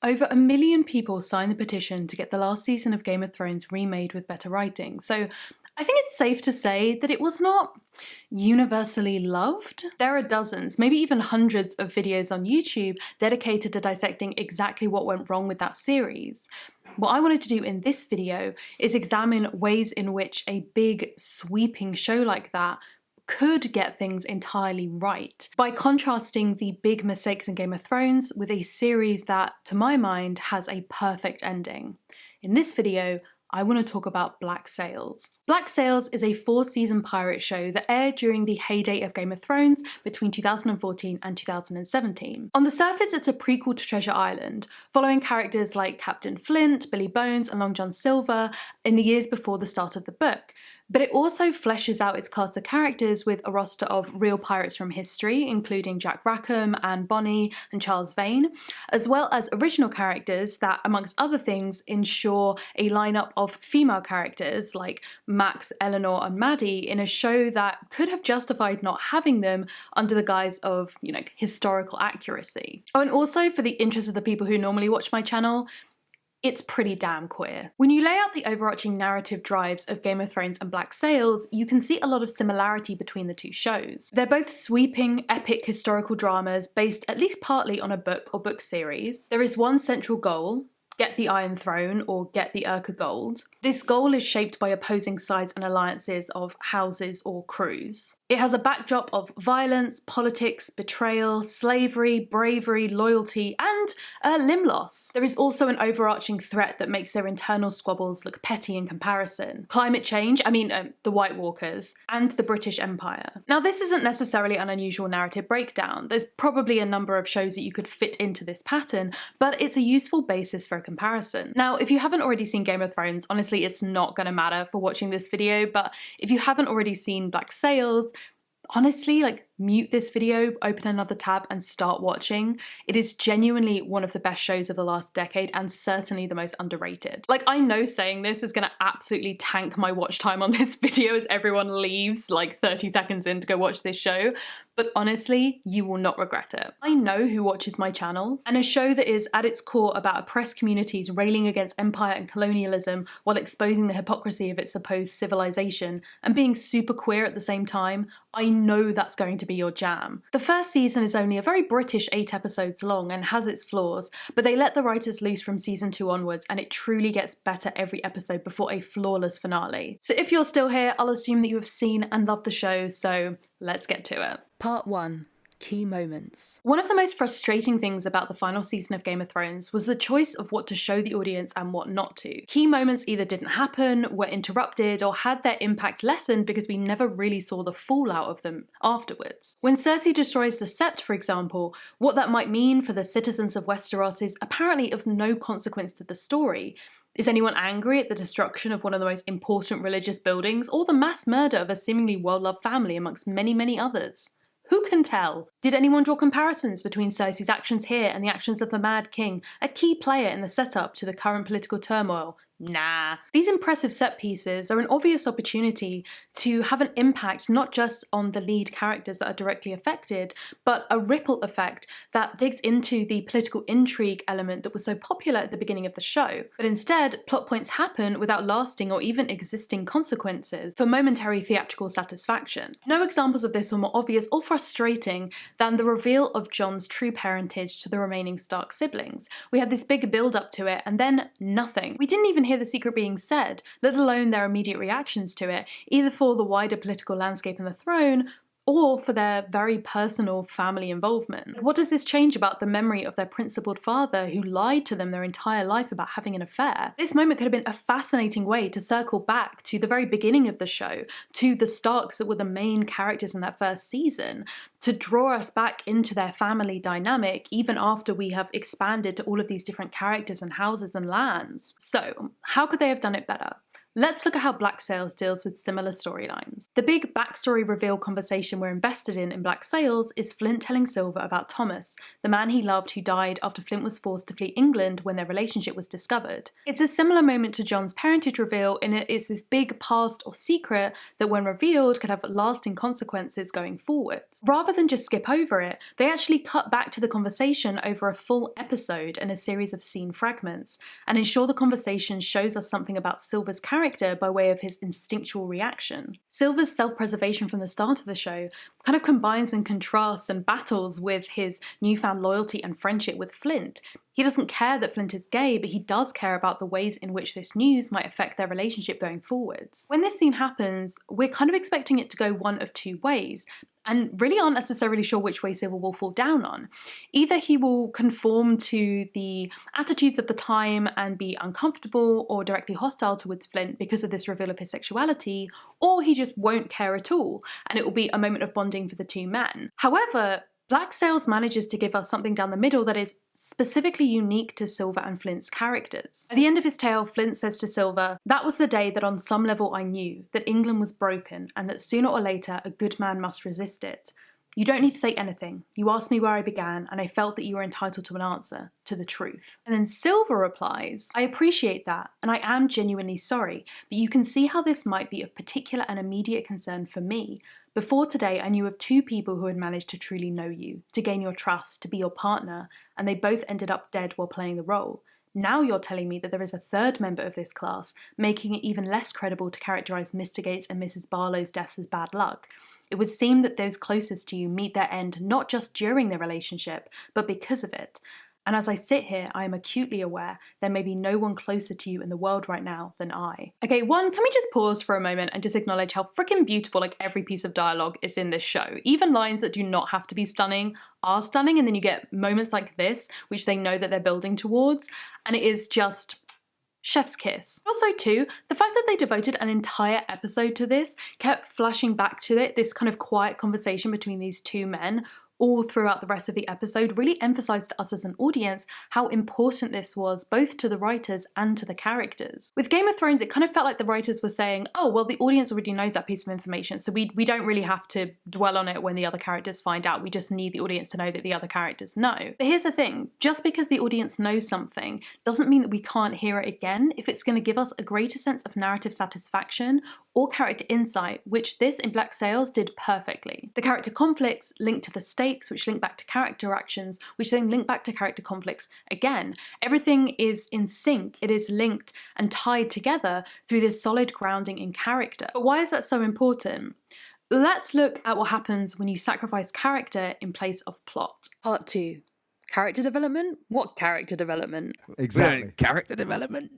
Over 1 million people signed the petition to get the last season of Game of Thrones remade with better writing, so I think it's safe to say that it was not universally loved. There are dozens, maybe even hundreds of videos on YouTube dedicated to dissecting exactly what went wrong with that series. What I wanted to do in this video is examine ways in which a big, sweeping show like that could get things entirely right, by contrasting the big mistakes in Game of Thrones with a series that, to my mind, has a perfect ending. In this video, I want to talk about Black Sails. Black Sails is a 4-season pirate show that aired during the heyday of Game of Thrones between 2014 and 2017. On the surface, it's a prequel to Treasure Island, following characters like Captain Flint, Billy Bones, and Long John Silver in the years before the start of the book. But it also fleshes out its cast of characters with a roster of real pirates from history, including Jack Rackham, Anne Bonny, and Charles Vane, as well as original characters that, amongst other things, ensure a lineup of female characters like Max, Eleanor, and Maddie in a show that could have justified not having them under the guise of, historical accuracy. Oh, and also, for the interest of the people who normally watch my channel, it's pretty damn queer. When you lay out the overarching narrative drives of Game of Thrones and Black Sails, you can see a lot of similarity between the two shows. They're both sweeping, epic historical dramas based at least partly on a book or book series. There is one central goal: get the Iron Throne, or get the Urca Gold. This goal is shaped by opposing sides and alliances of houses or crews. It has a backdrop of violence, politics, betrayal, slavery, bravery, loyalty, and limb loss. There is also an overarching threat that makes their internal squabbles look petty in comparison. Climate change, the White Walkers, and the British Empire. Now, this isn't necessarily an unusual narrative breakdown. There's probably a number of shows that you could fit into this pattern, but it's a useful basis for a comparison. Now, if you haven't already seen Game of Thrones, honestly, it's not gonna matter for watching this video, but if you haven't already seen Black Sails, honestly, mute this video, open another tab, and start watching. It is genuinely one of the best shows of the last decade, and certainly the most underrated. I know saying this is gonna absolutely tank my watch time on this video as everyone leaves 30 seconds in to go watch this show, but honestly, you will not regret it. I know who watches my channel, and a show that is at its core about oppressed communities railing against empire and colonialism while exposing the hypocrisy of its supposed civilization and being super queer at the same time, I know that's going to be your jam. The first season is only a very British 8 episodes long and has its flaws, but they let the writers loose from season 2 onwards, and it truly gets better every episode before a flawless finale. So if you're still here, I'll assume that you have seen and loved the show, so let's get to it. Part 1. Key moments. One of the most frustrating things about the final season of Game of Thrones was the choice of what to show the audience and what not to. Key moments either didn't happen, were interrupted, or had their impact lessened because we never really saw the fallout of them afterwards. When Cersei destroys the Sept, for example, what that might mean for the citizens of Westeros is apparently of no consequence to the story. Is anyone angry at the destruction of one of the most important religious buildings, or the mass murder of a seemingly well-loved family amongst many, many others? Who can tell? Did anyone draw comparisons between Cersei's actions here and the actions of the Mad King, a key player in the setup to the current political turmoil? Nah. These impressive set pieces are an obvious opportunity to have an impact not just on the lead characters that are directly affected, but a ripple effect that digs into the political intrigue element that was so popular at the beginning of the show. But instead, plot points happen without lasting or even existing consequences for momentary theatrical satisfaction. No examples of this were more obvious or frustrating than the reveal of Jon's true parentage to the remaining Stark siblings. We had this big build up to it and then nothing. We didn't even hear the secret being said, let alone their immediate reactions to it, either for the wider political landscape and the throne, or for their very personal family involvement. What does this change about the memory of their principled father who lied to them their entire life about having an affair? This moment could have been a fascinating way to circle back to the very beginning of the show, to the Starks that were the main characters in that first season, to draw us back into their family dynamic even after we have expanded to all of these different characters and houses and lands. So, how could they have done it better? let's look at how Black Sails deals with similar storylines. The big backstory reveal conversation we're invested in Black Sails is Flint telling Silver about Thomas, the man he loved who died after Flint was forced to flee England when their relationship was discovered. It's a similar moment to Jon's parentage reveal in it is this big past or secret that when revealed could have lasting consequences going forwards. Rather than just skip over it, they actually cut back to the conversation over a full episode and a series of scene fragments, and ensure the conversation shows us something about Silver's character by way of his instinctual reaction. Silver's self-preservation from the start of the show kind of combines and contrasts and battles with his newfound loyalty and friendship with Flint. He doesn't care that Flint is gay, but he does care about the ways in which this news might affect their relationship going forwards. When this scene happens, we're kind of expecting it to go one of two ways, and really aren't necessarily sure which way Silver will fall down on. Either he will conform to the attitudes of the time and be uncomfortable or directly hostile towards Flint because of this reveal of his sexuality, or he just won't care at all, and it will be a moment of bonding for the two men. However, Black Sails manages to give us something down the middle that is specifically unique to Silver and Flint's characters. At the end of his tale, Flint says to Silver, "That was the day that on some level I knew that England was broken and that sooner or later a good man must resist it. You don't need to say anything. You asked me where I began and I felt that you were entitled to an answer, to the truth." And then Silver replies, "I appreciate that and I am genuinely sorry, but you can see how this might be of particular and immediate concern for me. Before today, I knew of two people who had managed to truly know you, to gain your trust, to be your partner, and they both ended up dead while playing the role. Now you're telling me that there is a third member of this class, making it even less credible to characterise Mr. Gates and Mrs. Barlow's deaths as bad luck. It would seem that those closest to you meet their end not just during their relationship, but because of it. And as I sit here, I am acutely aware there may be no one closer to you in the world right now than I." Okay, one, can we just pause for a moment and just acknowledge how freaking beautiful like every piece of dialogue is in this show. Even lines that do not have to be stunning are stunning, and then you get moments like this, which they know that they're building towards, and it is just chef's kiss. Also too, the fact that they devoted an entire episode to this, kept flashing back to it, this kind of quiet conversation between these two men, all throughout the rest of the episode, really emphasised to us as an audience how important this was both to the writers and to the characters. With Game of Thrones, it kind of felt like the writers were saying, oh, well, the audience already knows that piece of information, so we don't really have to dwell on it when the other characters find out. We just need the audience to know that the other characters know. But here's the thing, just because the audience knows something doesn't mean that we can't hear it again if it's going to give us a greater sense of narrative satisfaction or character insight, which this in Black Sails did perfectly. The character conflicts link to the stakes, which link back to character actions, which then link back to character conflicts again. Everything is in sync, it is linked and tied together through this solid grounding in character. But why is that so important? Let's look at what happens when you sacrifice character in place of plot. Part 2. Character development? What character development? Exactly. Character development?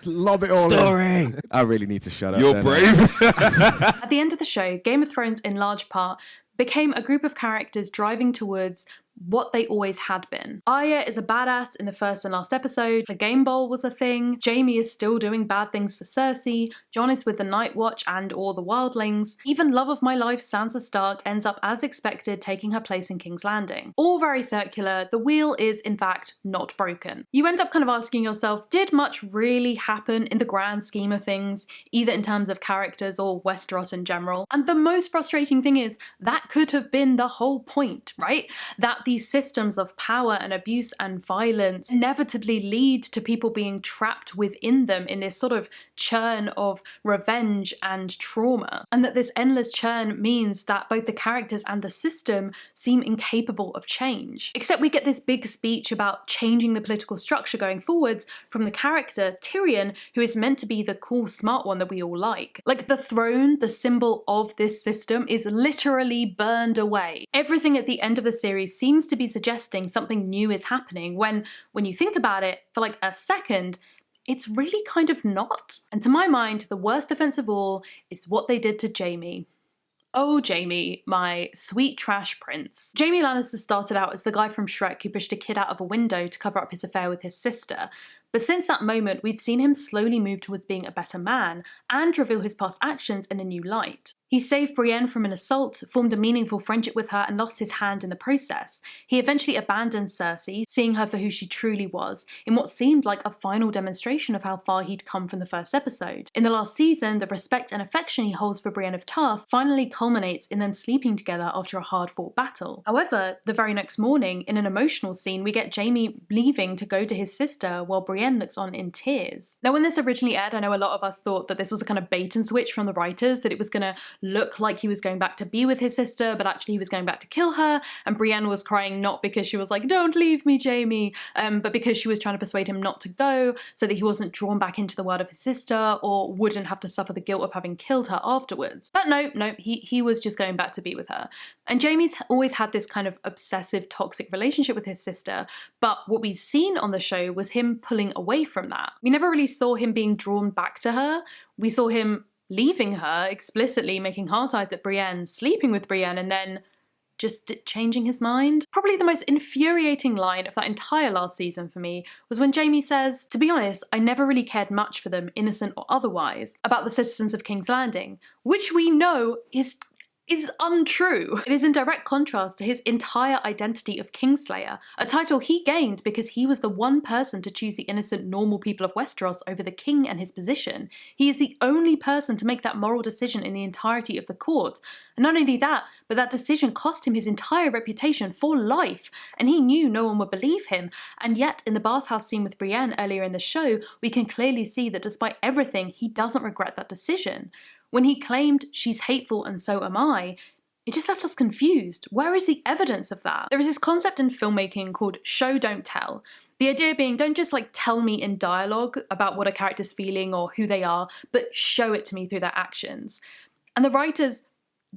Lob it all Story. in. I really need to shut up. You're brave. At the end of the show, Game of Thrones in large part became a group of characters driving towards what they always had been. Arya is a badass in the first and last episode, the Game Bowl was a thing, Jaime is still doing bad things for Cersei, Jon is with the Night Watch and or the Wildlings, even love of my life Sansa Stark ends up as expected taking her place in King's Landing. All very circular, the wheel is in fact not broken. You end up kind of asking yourself, did much really happen in the grand scheme of things, either in terms of characters or Westeros in general? And the most frustrating thing is, that could have been the whole point, right? That these systems of power and abuse and violence inevitably lead to people being trapped within them in this sort of churn of revenge and trauma. And that this endless churn means that both the characters and the system seem incapable of change. Except we get this big speech about changing the political structure going forwards from the character Tyrion, who is meant to be the cool, smart one that we all like. Like the throne, the symbol of this system, is literally burned away. Everything at the end of the series seems to be suggesting something new is happening when you think about it for like a second, it's really kind of not. And to my mind, the worst offense of all is what they did to Jaime. Oh, Jaime, my sweet trash prince. Jaime Lannister started out as the guy from Shrek who pushed a kid out of a window to cover up his affair with his sister. But since that moment, we've seen him slowly move towards being a better man and reveal his past actions in a new light. He saved Brienne from an assault, formed a meaningful friendship with her, and lost his hand in the process. He eventually abandoned Cersei, seeing her for who she truly was, in what seemed like a final demonstration of how far he'd come from the first episode. In the last season, the respect and affection he holds for Brienne of Tarth finally culminates in them sleeping together after a hard-fought battle. However, the very next morning, in an emotional scene, we get Jaime leaving to go to his sister while Brienne looks on in tears. Now, when this originally aired, I know a lot of us thought that this was a kind of bait and switch from the writers, that it was gonna look like he was going back to be with his sister, but actually he was going back to kill her, and Brienne was crying not because she was like, "Don't leave me, Jaime," but because she was trying to persuade him not to go, so that he wasn't drawn back into the world of his sister, or wouldn't have to suffer the guilt of having killed her afterwards. But no, he was just going back to be with her. And Jaime's always had this kind of obsessive, toxic relationship with his sister, but what we've seen on the show was him pulling away from that. We never really saw him being drawn back to her. We saw him leaving her, explicitly making heart-eyes at Brienne, sleeping with Brienne, and then just changing his mind. Probably the most infuriating line of that entire last season for me was when Jaime says, "To be honest, I never really cared much for them, innocent or otherwise," about the citizens of King's Landing, which we know is untrue. It is in direct contrast to his entire identity of Kingslayer, a title he gained because he was the one person to choose the innocent, normal people of Westeros over the king and his position. He is the only person to make that moral decision in the entirety of the court. And not only that, but that decision cost him his entire reputation for life, and he knew no one would believe him. And yet, in the bathhouse scene with Brienne earlier in the show, we can clearly see that despite everything, he doesn't regret that decision. When he claimed, "She's hateful and so am I," it just left us confused. Where is the evidence of that? There is this concept in filmmaking called show don't tell. The idea being, don't just tell me in dialogue about what a character's feeling or who they are, but show it to me through their actions. And the writers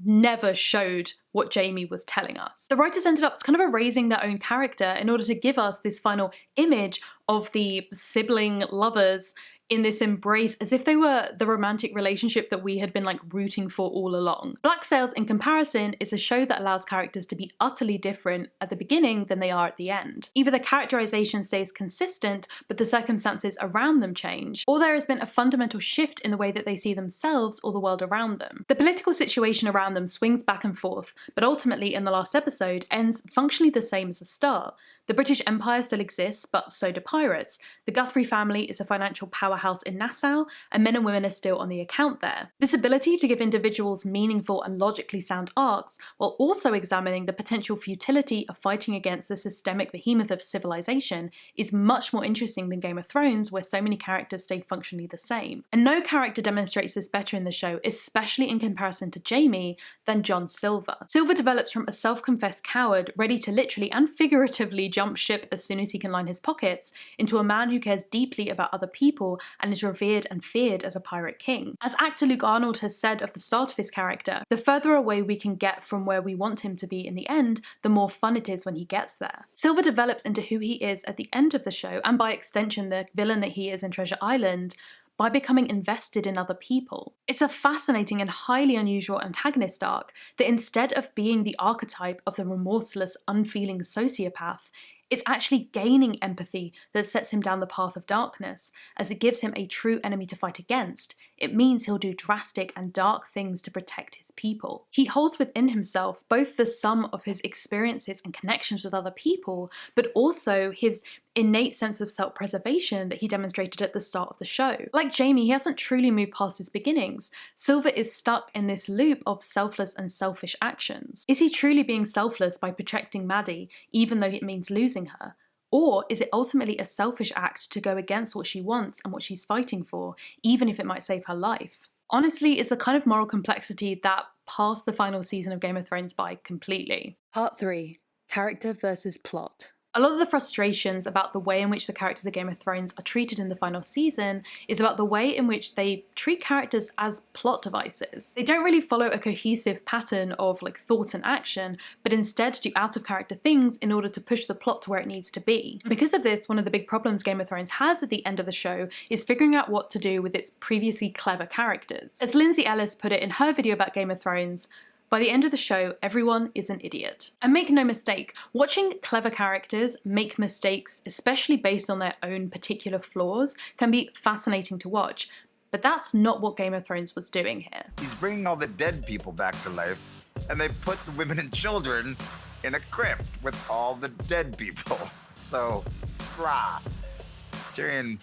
never showed what Jaime was telling us. The writers ended up kind of erasing their own character in order to give us this final image of the sibling lovers in this embrace as if they were the romantic relationship that we had been rooting for all along. Black Sails, in comparison, is a show that allows characters to be utterly different at the beginning than they are at the end. Either the characterization stays consistent, but the circumstances around them change, or there has been a fundamental shift in the way that they see themselves or the world around them. The political situation around them swings back and forth, but ultimately in the last episode ends functionally the same as the start. The British Empire still exists, but so do pirates. The Guthrie family is a financial powerhouse in Nassau, and men and women are still on the account there. This ability to give individuals meaningful and logically sound arcs, while also examining the potential futility of fighting against the systemic behemoth of civilization, is much more interesting than Game of Thrones, where so many characters stay functionally the same. And no character demonstrates this better in the show, especially in comparison to Jaime, than Jon Silver. Silver develops from a self-confessed coward, ready to literally and figuratively jump ship as soon as he can line his pockets, into a man who cares deeply about other people and is revered and feared as a pirate king. As actor Luke Arnold has said of the start of his character, the further away we can get from where we want him to be in the end, the more fun it is when he gets there. Silver develops into who he is at the end of the show, and by extension the villain that he is in Treasure Island, by becoming invested in other people. It's a fascinating and highly unusual antagonist arc that, instead of being the archetype of the remorseless, unfeeling sociopath, it's actually gaining empathy that sets him down the path of darkness, as it gives him a true enemy to fight against. It means he'll do drastic and dark things to protect his people. He holds within himself both the sum of his experiences and connections with other people, but also his innate sense of self-preservation that he demonstrated at the start of the show. Like Jaime, he hasn't truly moved past his beginnings. Silver is stuck in this loop of selfless and selfish actions. Is he truly being selfless by protecting Maddie, even though it means losing her? Or is it ultimately a selfish act to go against what she wants and what she's fighting for, even if it might save her life? Honestly, it's a kind of moral complexity that passed the final season of Game of Thrones by completely. Part 3. Character versus plot. A lot of the frustrations about the way in which the characters of Game of Thrones are treated in the final season is about the way in which they treat characters as plot devices. They don't really follow a cohesive pattern of thought and action, but instead do out-of-character things in order to push the plot to where it needs to be. Because of this, one of the big problems Game of Thrones has at the end of the show is figuring out what to do with its previously clever characters. As Lindsay Ellis put it in her video about Game of Thrones, by the end of the show, everyone is an idiot. And make no mistake, watching clever characters make mistakes, especially based on their own particular flaws, can be fascinating to watch. But that's not what Game of Thrones was doing here. He's bringing all the dead people back to life, and they put the women and children in a crypt with all the dead people. So, rah. Tyrion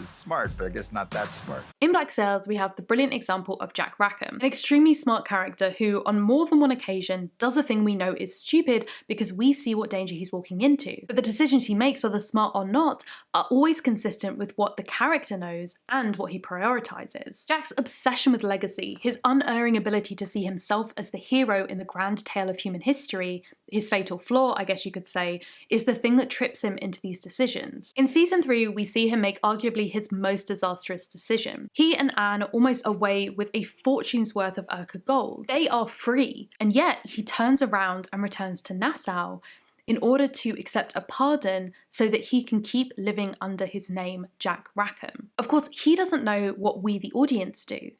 is smart, but I guess not that smart. In Black Sails, we have the brilliant example of Jack Rackham, an extremely smart character who, on more than one occasion, does a thing we know is stupid because we see what danger he's walking into. But the decisions he makes, whether smart or not, are always consistent with what the character knows and what he prioritizes. Jack's obsession with legacy, his unerring ability to see himself as the hero in the grand tale of human history, his fatal flaw, I guess you could say, is the thing that trips him into these decisions. In season 3, we see him make arguably his most disastrous decision. He and Anne are almost away with a fortune's worth of Urca gold. They are free, and yet he turns around and returns to Nassau in order to accept a pardon so that he can keep living under his name, Jack Rackham. Of course, he doesn't know what we, the audience, do.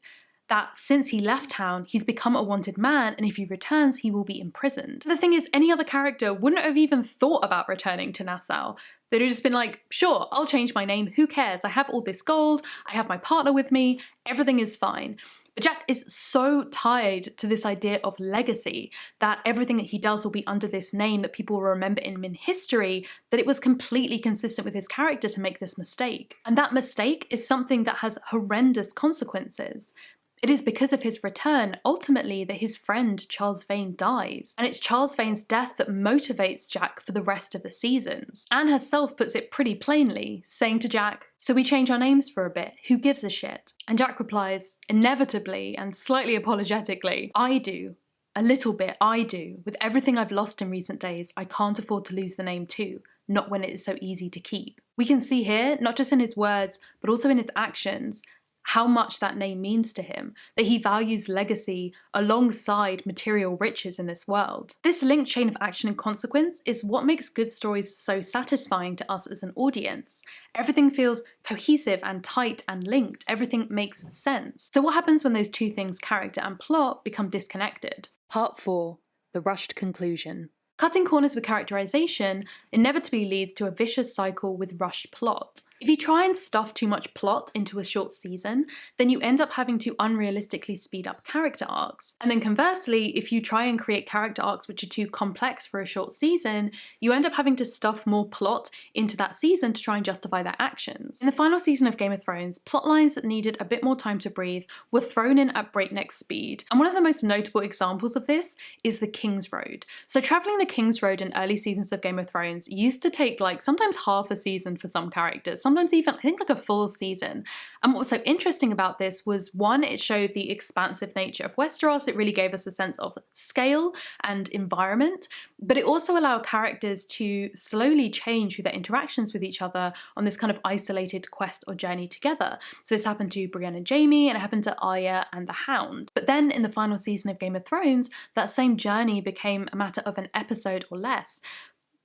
That since he left town, he's become a wanted man, and if he returns, he will be imprisoned. The thing is, any other character wouldn't have even thought about returning to Nassau. They'd have just been like, sure, I'll change my name, who cares? I have all this gold, I have my partner with me, everything is fine. But Jack is so tied to this idea of legacy, that everything that he does will be under this name that people will remember him in history, that it was completely consistent with his character to make this mistake. And that mistake is something that has horrendous consequences. It is because of his return, ultimately, that his friend Charles Vane dies. And it's Charles Vane's death that motivates Jack for the rest of the seasons. Anne herself puts it pretty plainly, saying to Jack, "So we change our names for a bit, who gives a shit?" And Jack replies, inevitably and slightly apologetically, "I do. A little bit, I do. With everything I've lost in recent days, I can't afford to lose the name too, not when it is so easy to keep." We can see here, not just in his words, but also in his actions, how much that name means to him, that he values legacy alongside material riches in this world. This linked chain of action and consequence is what makes good stories so satisfying to us as an audience. Everything feels cohesive and tight and linked, everything makes sense. So what happens when those two things, character and plot, become disconnected? Part 4, the rushed conclusion. Cutting corners with characterization inevitably leads to a vicious cycle with rushed plot. If you try and stuff too much plot into a short season, then you end up having to unrealistically speed up character arcs. And then conversely, if you try and create character arcs which are too complex for a short season, you end up having to stuff more plot into that season to try and justify their actions. In the final season of Game of Thrones, plot lines that needed a bit more time to breathe were thrown in at breakneck speed. And one of the most notable examples of this is the King's Road. So travelling the King's Road in early seasons of Game of Thrones used to take sometimes half a season for some characters, sometimes even, I think, a full season. And what was so interesting about this was, one, it showed the expansive nature of Westeros. It really gave us a sense of scale and environment, but it also allowed characters to slowly change through their interactions with each other on this kind of isolated quest or journey together. So this happened to Brienne and Jaime, and it happened to Arya and the Hound. But then in the final season of Game of Thrones, that same journey became a matter of an episode or less.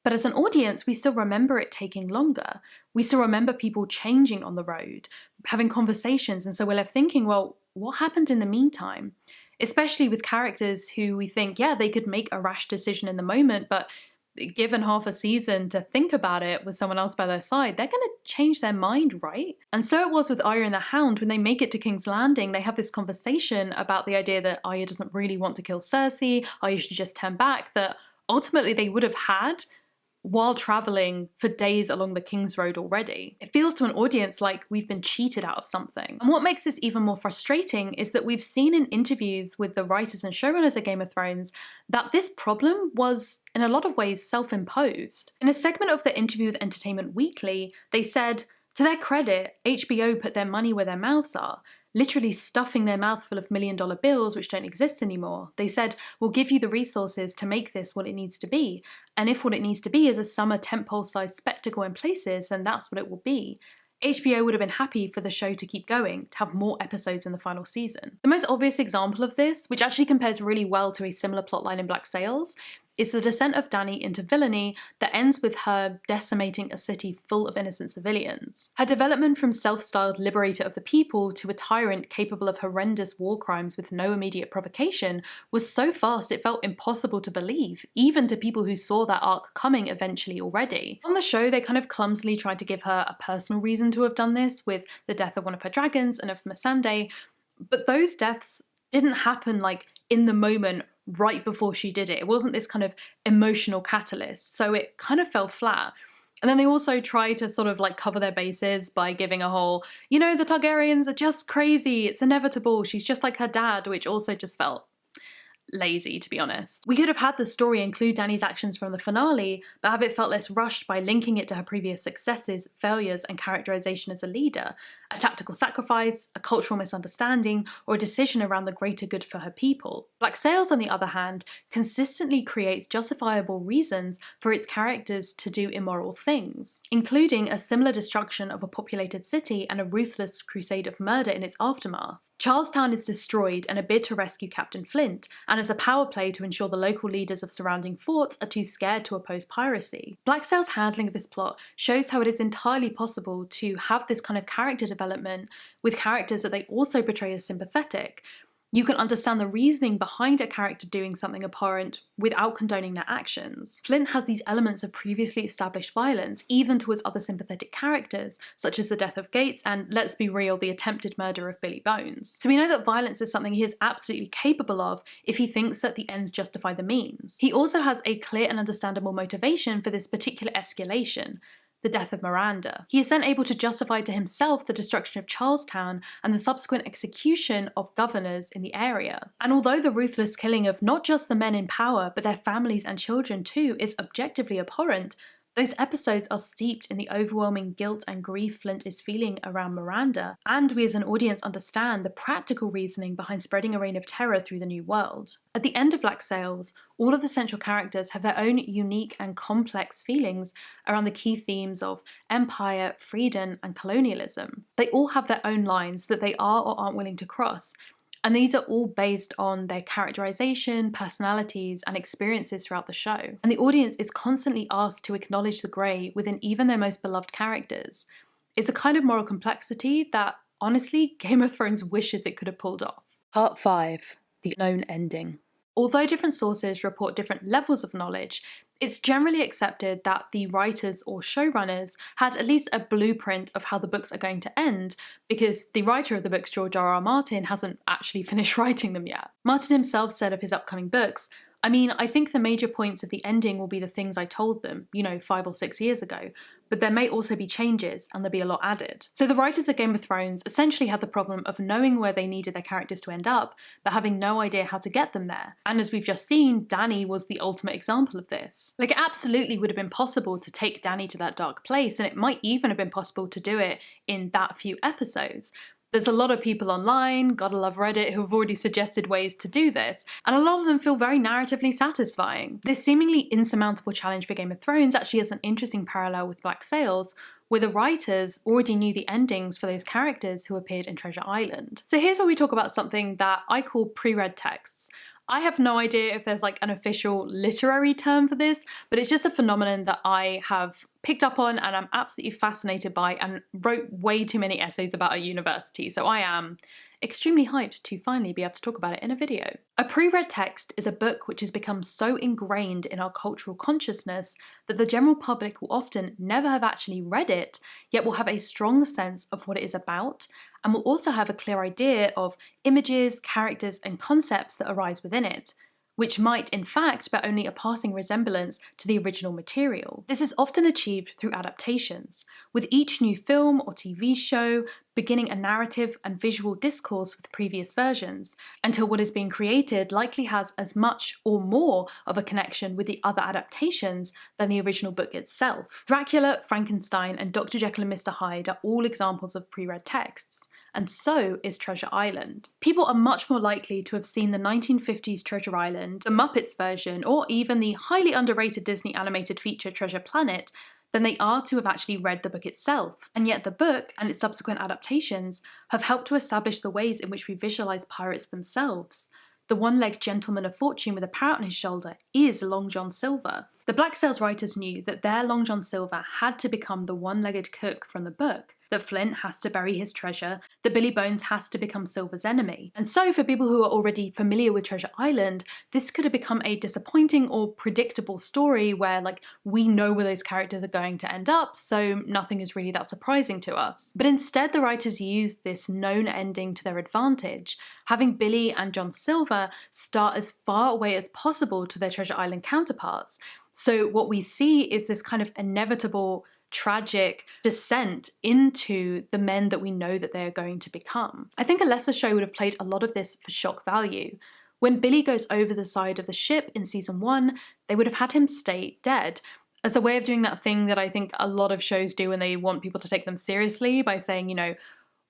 But as an audience, we still remember it taking longer. We still remember people changing on the road, having conversations, and so we're left thinking, well, what happened in the meantime? Especially with characters who we think, yeah, they could make a rash decision in the moment, but given half a season to think about it with someone else by their side, they're going to change their mind, right? And so it was with Arya and the Hound. When they make it to King's Landing, they have this conversation about the idea that Arya doesn't really want to kill Cersei, Arya should just turn back, that ultimately they would have had while travelling for days along the King's Road already. It feels to an audience like we've been cheated out of something. And what makes this even more frustrating is that we've seen in interviews with the writers and showrunners of Game of Thrones that this problem was, in a lot of ways, self-imposed. In a segment of the interview with Entertainment Weekly, they said, to their credit, HBO put their money where their mouths are, literally stuffing their mouth full of million-dollar bills which don't exist anymore. They said, we'll give you the resources to make this what it needs to be. And if what it needs to be is a summer tentpole-sized spectacle in places, then that's what it will be. HBO would have been happy for the show to keep going, to have more episodes in the final season. The most obvious example of this, which actually compares really well to a similar plotline in Black Sails, It's the descent of Dany into villainy that ends with her decimating a city full of innocent civilians. Her development from self-styled liberator of the people to a tyrant capable of horrendous war crimes with no immediate provocation was so fast it felt impossible to believe, even to people who saw that arc coming eventually already. On the show, they kind of clumsily tried to give her a personal reason to have done this, with the death of one of her dragons and of Missandei, but those deaths didn't happen like in the moment right before she did it. It wasn't this kind of emotional catalyst, so it kind of fell flat. And then they also try to sort of like cover their bases by giving a whole, you know, the Targaryens are just crazy, it's inevitable, she's just like her dad, which also just felt lazy, to be honest. We could have had the story include Dany's actions from the finale, but have it felt less rushed by linking it to her previous successes, failures, and characterization as a leader, a tactical sacrifice, a cultural misunderstanding, or a decision around the greater good for her people. Black Sails, on the other hand, consistently creates justifiable reasons for its characters to do immoral things, including a similar destruction of a populated city and a ruthless crusade of murder in its aftermath. Charlestown is destroyed in a bid to rescue Captain Flint, and as a power play to ensure the local leaders of surrounding forts are too scared to oppose piracy. Black Sail's handling of this plot shows how it is entirely possible to have this kind of character development with characters that they also portray as sympathetic. You can understand the reasoning behind a character doing something abhorrent without condoning their actions. Flint has these elements of previously established violence, even towards other sympathetic characters, such as the death of Gates and, let's be real, the attempted murder of Billy Bones. So we know that violence is something he is absolutely capable of if he thinks that the ends justify the means. He also has a clear and understandable motivation for this particular escalation: the death of Miranda. He is then able to justify to himself the destruction of Charlestown and the subsequent execution of governors in the area. And although the ruthless killing of not just the men in power, but their families and children too, is objectively abhorrent, those episodes are steeped in the overwhelming guilt and grief Flint is feeling around Miranda, and we as an audience understand the practical reasoning behind spreading a reign of terror through the New World. At the end of Black Sails, all of the central characters have their own unique and complex feelings around the key themes of empire, freedom, and colonialism. They all have their own lines that they are or aren't willing to cross, and these are all based on their characterization, personalities, and experiences throughout the show. And the audience is constantly asked to acknowledge the grey within even their most beloved characters. It's a kind of moral complexity that, honestly, Game of Thrones wishes it could have pulled off. Part 5. The Known Ending. Although different sources report different levels of knowledge, it's generally accepted that the writers or showrunners had at least a blueprint of how the books are going to end, because the writer of the books, George R.R. Martin, hasn't actually finished writing them yet. Martin himself said of his upcoming books, I think the major points of the ending will be the things I told them, 5 or 6 years ago, but there may also be changes and there'll be a lot added. So the writers of Game of Thrones essentially had the problem of knowing where they needed their characters to end up, but having no idea how to get them there. And as we've just seen, Dany was the ultimate example of this. Like, it absolutely would have been possible to take Dany to that dark place, and it might even have been possible to do it in that few episodes. There's a lot of people online, gotta love Reddit, who have already suggested ways to do this, and a lot of them feel very narratively satisfying. This seemingly insurmountable challenge for Game of Thrones actually has an interesting parallel with Black Sails, where the writers already knew the endings for those characters who appeared in Treasure Island. So here's where we talk about something that I call pre-read texts. I have no idea if there's like an official literary term for this, but it's just a phenomenon that I have picked up on and I'm absolutely fascinated by, and wrote way too many essays about at university, so I am extremely hyped to finally be able to talk about it in a video. A pre-read text is a book which has become so ingrained in our cultural consciousness that the general public will often never have actually read it, yet will have a strong sense of what it is about, and will also have a clear idea of images, characters, and concepts that arise within it, which might in fact bear only a passing resemblance to the original material. This is often achieved through adaptations, with each new film or TV show beginning a narrative and visual discourse with previous versions, until what is being created likely has as much or more of a connection with the other adaptations than the original book itself. Dracula, Frankenstein, and Dr. Jekyll and Mr. Hyde are all examples of pre-read texts, and so is Treasure Island. People are much more likely to have seen the 1950s Treasure Island, the Muppets version, or even the highly underrated Disney animated feature Treasure Planet than they are to have actually read the book itself. And yet the book and its subsequent adaptations have helped to establish the ways in which we visualise pirates themselves. the one-legged gentleman of fortune with a parrot on his shoulder is Long John Silver. The Black Sails writers knew that their Long John Silver had to become the one-legged cook from the book, that Flint has to bury his treasure, that Billy Bones has to become Silver's enemy. And so for people who are already familiar with Treasure Island, this could have become a disappointing or predictable story where we know where those characters are going to end up, so nothing is really that surprising to us. But instead the writers used this known ending to their advantage, having Billy and John Silver start as far away as possible to their Treasure Island counterparts. So what we see is this kind of inevitable tragic descent into the men that we know that they're going to become. I think a lesser show would have played a lot of this for shock value. When Billy goes over the side of the ship in season 1, they would have had him stay dead, as a way of doing that thing that I think a lot of shows do when they want people to take them seriously by saying,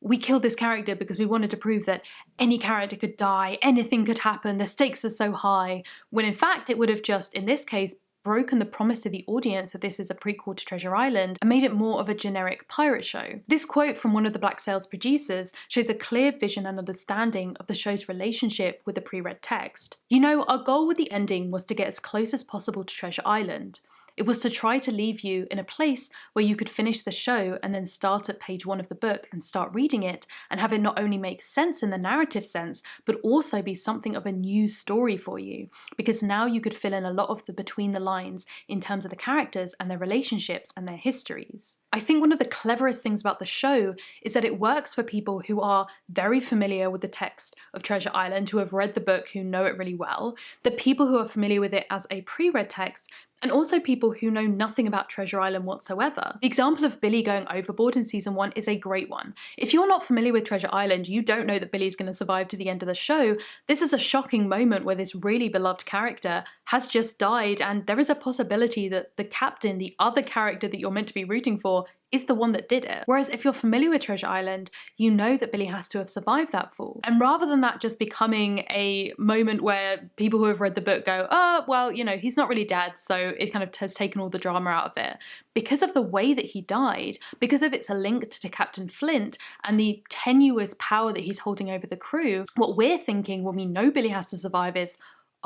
we killed this character because we wanted to prove that any character could die, anything could happen, the stakes are so high, when in fact it would have just, in this case, broken the promise to the audience that this is a prequel to Treasure Island and made it more of a generic pirate show. This quote from one of the Black Sails producers shows a clear vision and understanding of the show's relationship with the pre-read text. Our goal with the ending was to get as close as possible to Treasure Island. It was to try to leave you in a place where you could finish the show and then start at page 1 of the book and start reading it and have it not only make sense in the narrative sense, but also be something of a new story for you. Because now you could fill in a lot of the between the lines in terms of the characters and their relationships and their histories. I think one of the cleverest things about the show is that it works for people who are very familiar with the text of Treasure Island, who have read the book, who know it really well, the people who are familiar with it as a pre-read text, and also people who know nothing about Treasure Island whatsoever. The example of Billy going overboard in season 1 is a great one. If you're not familiar with Treasure Island, you don't know that Billy's going to survive to the end of the show. This is a shocking moment where this really beloved character has just died, and there is a possibility that the captain, the other character that you're meant to be rooting for, is the one that did it. Whereas if you're familiar with Treasure Island, you know that Billy has to have survived that fall. And rather than that just becoming a moment where people who have read the book go, oh, well, he's not really dead, so it kind of has taken all the drama out of it. Because of the way that he died, because of it's linked to Captain Flint and the tenuous power that he's holding over the crew, what we're thinking when we know Billy has to survive is,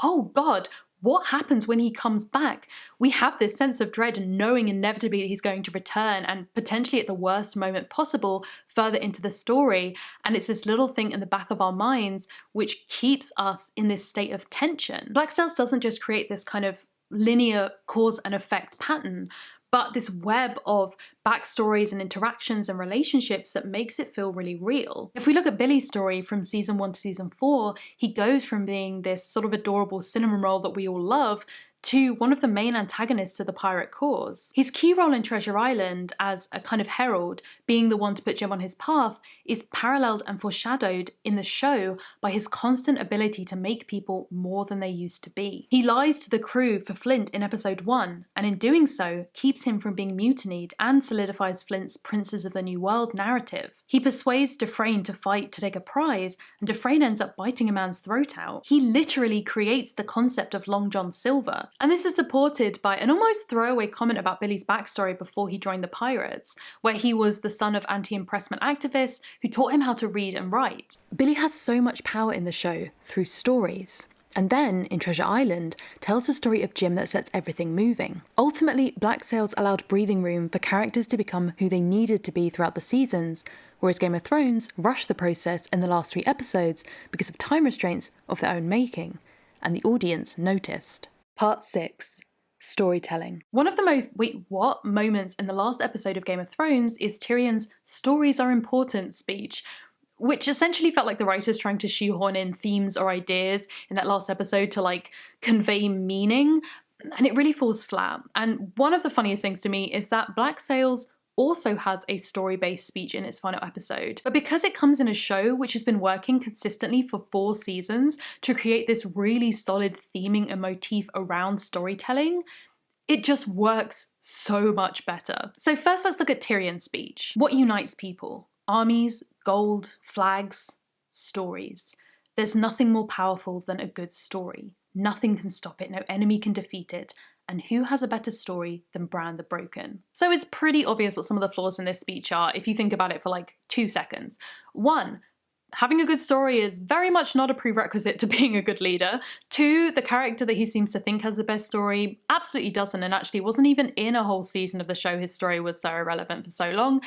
oh God, what happens when he comes back? We have this sense of dread knowing inevitably that he's going to return, and potentially at the worst moment possible further into the story. And it's this little thing in the back of our minds which keeps us in this state of tension. Black Sails doesn't just create this kind of linear cause and effect pattern, but this web of backstories and interactions and relationships that makes it feel really real. If we look at Billy's story from season 1 to season 4, he goes from being this sort of adorable cinnamon roll that we all love to one of the main antagonists of the pirate cause. His key role in Treasure Island as a kind of herald, being the one to put Jim on his path, is paralleled and foreshadowed in the show by his constant ability to make people more than they used to be. He lies to the crew for Flint in episode 1, and in doing so, keeps him from being mutinied and solidifies Flint's Princes of the New World narrative. He persuades Dufresne to fight to take a prize, and Dufresne ends up biting a man's throat out. He literally creates the concept of Long John Silver. And this is supported by an almost throwaway comment about Billy's backstory before he joined the pirates, where he was the son of anti-impressment activists who taught him how to read and write. Billy has so much power in the show through stories. And then, in Treasure Island, tells the story of Jim that sets everything moving. Ultimately, Black Sails allowed breathing room for characters to become who they needed to be throughout the seasons, whereas Game of Thrones rushed the process in the last 3 episodes because of time restraints of their own making, and the audience noticed. Part 6. Storytelling. One of the most wait what moments in the last episode of Game of Thrones is Tyrion's "stories are important" speech, which essentially felt like the writers trying to shoehorn in themes or ideas in that last episode to convey meaning, and it really falls flat. And one of the funniest things to me is that Black Sails also has a story-based speech in its final episode. But because it comes in a show which has been working consistently for 4 seasons to create this really solid theming and motif around storytelling, it just works so much better. So first let's look at Tyrions Speech. What unites people? Armies, gold, flags, stories. There's nothing more powerful than a good story. Nothing can stop it, no enemy can defeat it. And who has a better story than Bran the Broken? So it's pretty obvious what some of the flaws in this speech are if you think about it for 2 seconds. 1, having a good story is very much not a prerequisite to being a good leader. 2, the character that he seems to think has the best story absolutely doesn't, and actually wasn't even in a whole season of the show. His story was so irrelevant for so long.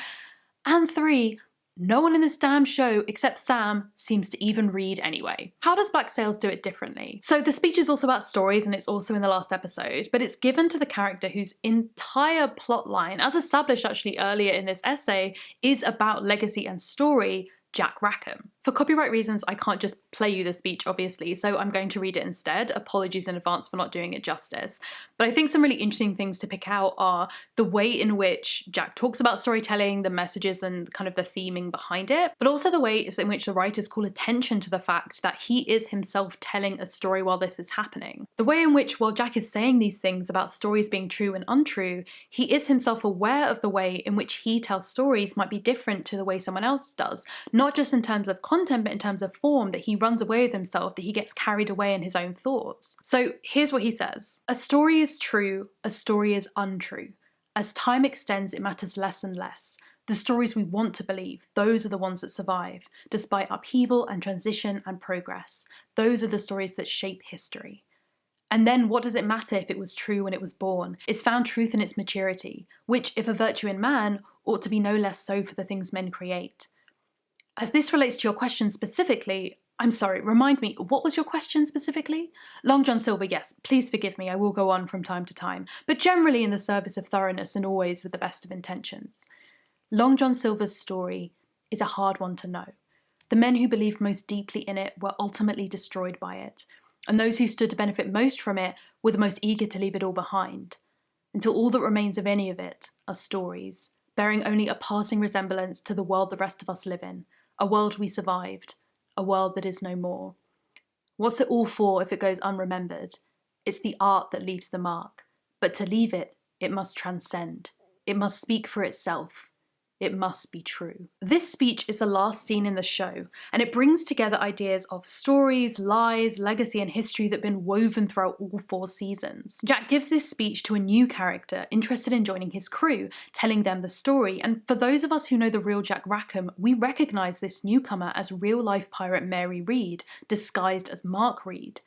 And 3, no one in this damn show, except Sam, seems to even read anyway. How does Black Sails do it differently? So the speech is also about stories, and it's also in the last episode, but it's given to the character whose entire plotline, as established actually earlier in this essay, is about legacy and story, Jack Rackham. For copyright reasons, I can't just play you the speech, obviously, so I'm going to read it instead. Apologies in advance for not doing it justice. But I think some really interesting things to pick out are the way in which Jack talks about storytelling, the messages and kind of the theming behind it, but also the way in which the writers call attention to the fact that he is himself telling a story while this is happening. The way in which, while Jack is saying these things about stories being true and untrue, he is himself aware of the way in which he tells stories might be different to the way someone else does, not just in terms of content, but in terms of form, that he runs away with himself, that he gets carried away in his own thoughts. So here's what he says. A story is true, a story is untrue. As time extends, it matters less and less. The stories we want to believe, those are the ones that survive, despite upheaval and transition and progress. Those are the stories that shape history. And then what does it matter if it was true when it was born? It's found truth in its maturity, which, if a virtue in man, ought to be no less so for the things men create. As this relates to your question specifically, I'm sorry, remind me, what was your question specifically? Long John Silver, yes, please forgive me, I will go on from time to time, but generally in the service of thoroughness and always with the best of intentions. Long John Silver's story is a hard one to know. The men who believed most deeply in it were ultimately destroyed by it, and those who stood to benefit most from it were the most eager to leave it all behind, until all that remains of any of it are stories, bearing only a passing resemblance to the world the rest of us live in, a world we survived, a world that is no more. What's it all for if it goes unremembered? It's the art that leaves the mark. But to leave it, it must transcend. It must speak for itself. It must be true. This speech is the last scene in the show, and it brings together ideas of stories, lies, legacy, and history that have been woven throughout all 4 seasons. Jack gives this speech to a new character interested in joining his crew, telling them the story, and for those of us who know the real Jack Rackham, we recognise this newcomer as real-life pirate Mary Read, disguised as Mark Read.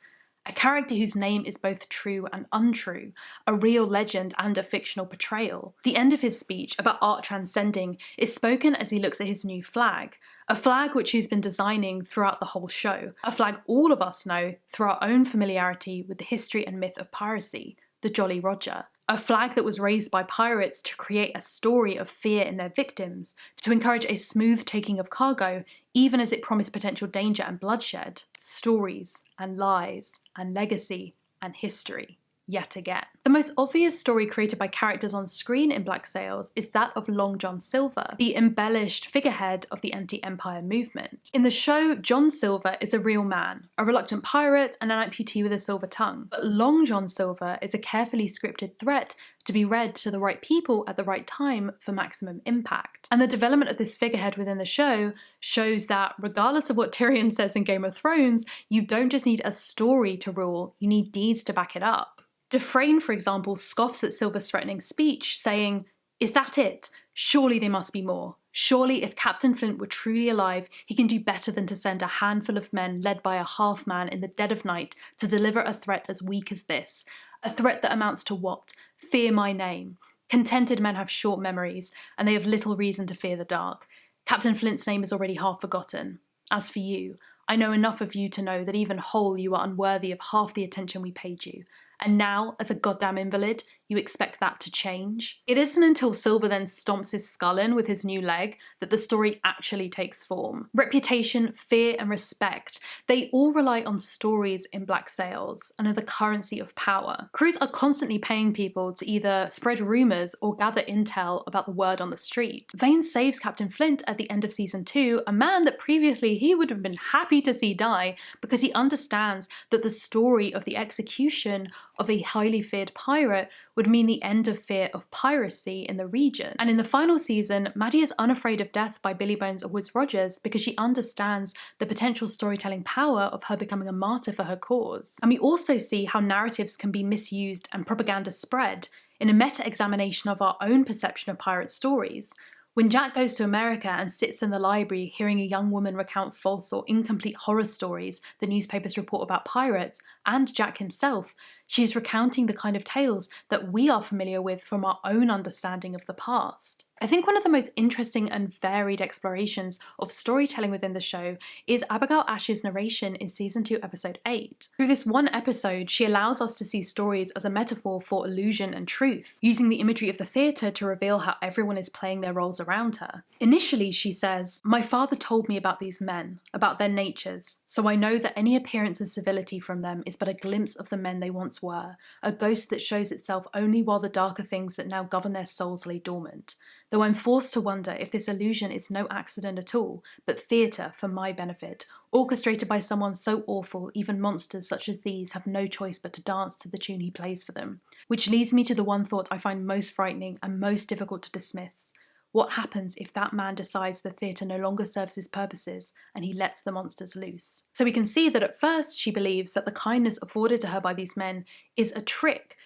A character whose name is both true and untrue, a real legend and a fictional portrayal. The end of his speech, about art transcending, is spoken as he looks at his new flag, a flag which he's been designing throughout the whole show, a flag all of us know through our own familiarity with the history and myth of piracy, the Jolly Roger. A flag that was raised by pirates to create a story of fear in their victims, to encourage a smooth taking of cargo, even as it promised potential danger and bloodshed. Stories and lies and legacy and history. Yet again. The most obvious story created by characters on screen in Black Sails is that of Long John Silver, the embellished figurehead of the anti-empire movement. In the show, John Silver is a real man, a reluctant pirate and an amputee with a silver tongue. But Long John Silver is a carefully scripted threat to be read to the right people at the right time for maximum impact. And the development of this figurehead within the show shows that regardless of what Tyrion says in Game of Thrones, you don't just need a story to rule, you need deeds to back it up. Dufresne, for example, scoffs at Silver's threatening speech, saying, "Is that it? Surely there must be more. Surely if Captain Flint were truly alive, he can do better than to send a handful of men led by a half-man in the dead of night to deliver a threat as weak as this. A threat that amounts to what? Fear my name. Contented men have short memories, and they have little reason to fear the dark. Captain Flint's name is already half forgotten. As for you, I know enough of you to know that even whole you are unworthy of half the attention we paid you. And now, as a goddamn invalid, you expect that to change?" It isn't until Silver then stomps his skull in with his new leg that the story actually takes form. Reputation, fear, and respect, they all rely on stories in Black Sails and are the currency of power. Crews are constantly paying people to either spread rumours or gather intel about the word on the street. Vane saves Captain Flint at the end of season 2, a man that previously he would have been happy to see die, because he understands that the story of the execution of a highly feared pirate would mean the end of fear of piracy in the region. And in the final season, Maddie is unafraid of death by Billy Bones or Woods Rogers because she understands the potential storytelling power of her becoming a martyr for her cause. And we also see how narratives can be misused and propaganda spread in a meta-examination of our own perception of pirate stories. When Jack goes to America and sits in the library hearing a young woman recount false or incomplete horror stories the newspapers report about pirates, and Jack himself, she is recounting the kind of tales that we are familiar with from our own understanding of the past. I think one of the most interesting and varied explorations of storytelling within the show is Abigail Ash's narration in Season 2, Episode 8. Through this one episode, she allows us to see stories as a metaphor for illusion and truth, using the imagery of the theatre to reveal how everyone is playing their roles around her. Initially, she says, "My father told me about these men, about their natures, so I know that any appearance of civility from them is but a glimpse of the men they once were, a ghost that shows itself only while the darker things that now govern their souls lay dormant. Though I'm forced to wonder if this illusion is no accident at all, but theatre for my benefit, orchestrated by someone so awful even monsters such as these have no choice but to dance to the tune he plays for them. Which leads me to the one thought I find most frightening and most difficult to dismiss. What happens if that man decides the theatre no longer serves his purposes and he lets the monsters loose?" So we can see that at first she believes that the kindness afforded to her by these men is a trick,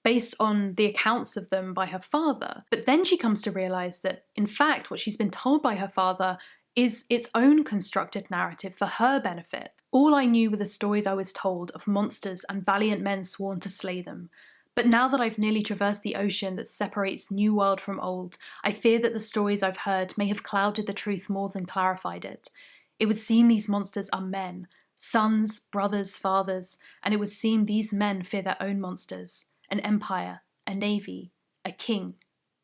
based on the accounts of them by her father. But then she comes to realise that, in fact, what she's been told by her father is its own constructed narrative for her benefit. All I knew were the stories I was told of monsters and valiant men sworn to slay them. But now that I've nearly traversed the ocean that separates new world from old, I fear that the stories I've heard may have clouded the truth more than clarified it. It would seem these monsters are men, sons, brothers, fathers, and it would seem these men fear their own monsters. An empire, a navy, a king,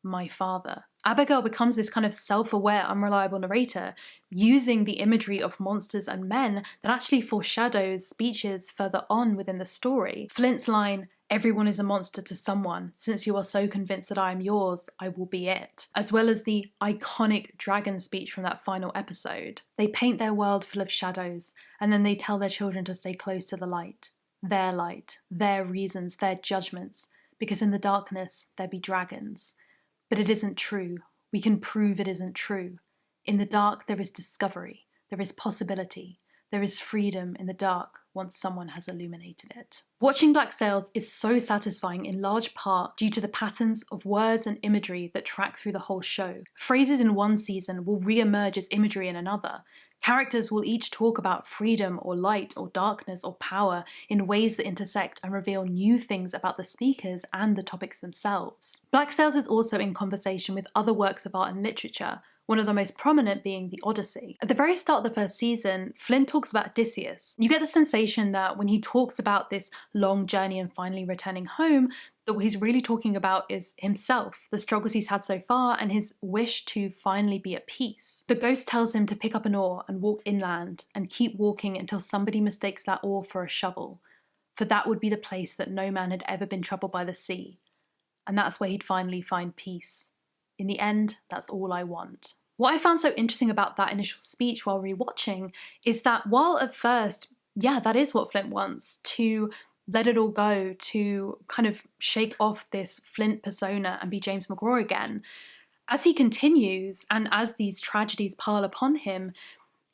my father. Abigail becomes this kind of self-aware, unreliable narrator, using the imagery of monsters and men that actually foreshadows speeches further on within the story. Flint's line, "Everyone is a monster to someone. Since you are so convinced that I am yours, I will be it," as well as the iconic dragon speech from that final episode. They paint their world full of shadows, and then they tell their children to stay close to the light, their reasons, their judgments, because in the darkness there be dragons. But it isn't true. We can prove it isn't true. In the dark there is discovery, there is possibility, there is freedom in the dark once someone has illuminated it. Watching Black Sails is so satisfying in large part due to the patterns of words and imagery that track through the whole show. Phrases in one season will re-emerge as imagery in another. Characters will each talk about freedom or light or darkness or power in ways that intersect and reveal new things about the speakers and the topics themselves. Black Sails is also in conversation with other works of art and literature, one of the most prominent being the Odyssey. At the very start of the first season, Flint talks about Odysseus. You get the sensation that when he talks about this long journey and finally returning home, that what he's really talking about is himself, the struggles he's had so far, and his wish to finally be at peace. The ghost tells him to pick up an oar and walk inland, and keep walking until somebody mistakes that oar for a shovel, for that would be the place that no man had ever been troubled by the sea, and that's where he'd finally find peace. In the end, that's all I want. What I found so interesting about that initial speech while rewatching is that while at first, yeah, that is what Flint wants, to let it all go, to kind of shake off this Flint persona and be James McGraw again, as he continues and as these tragedies pile upon him,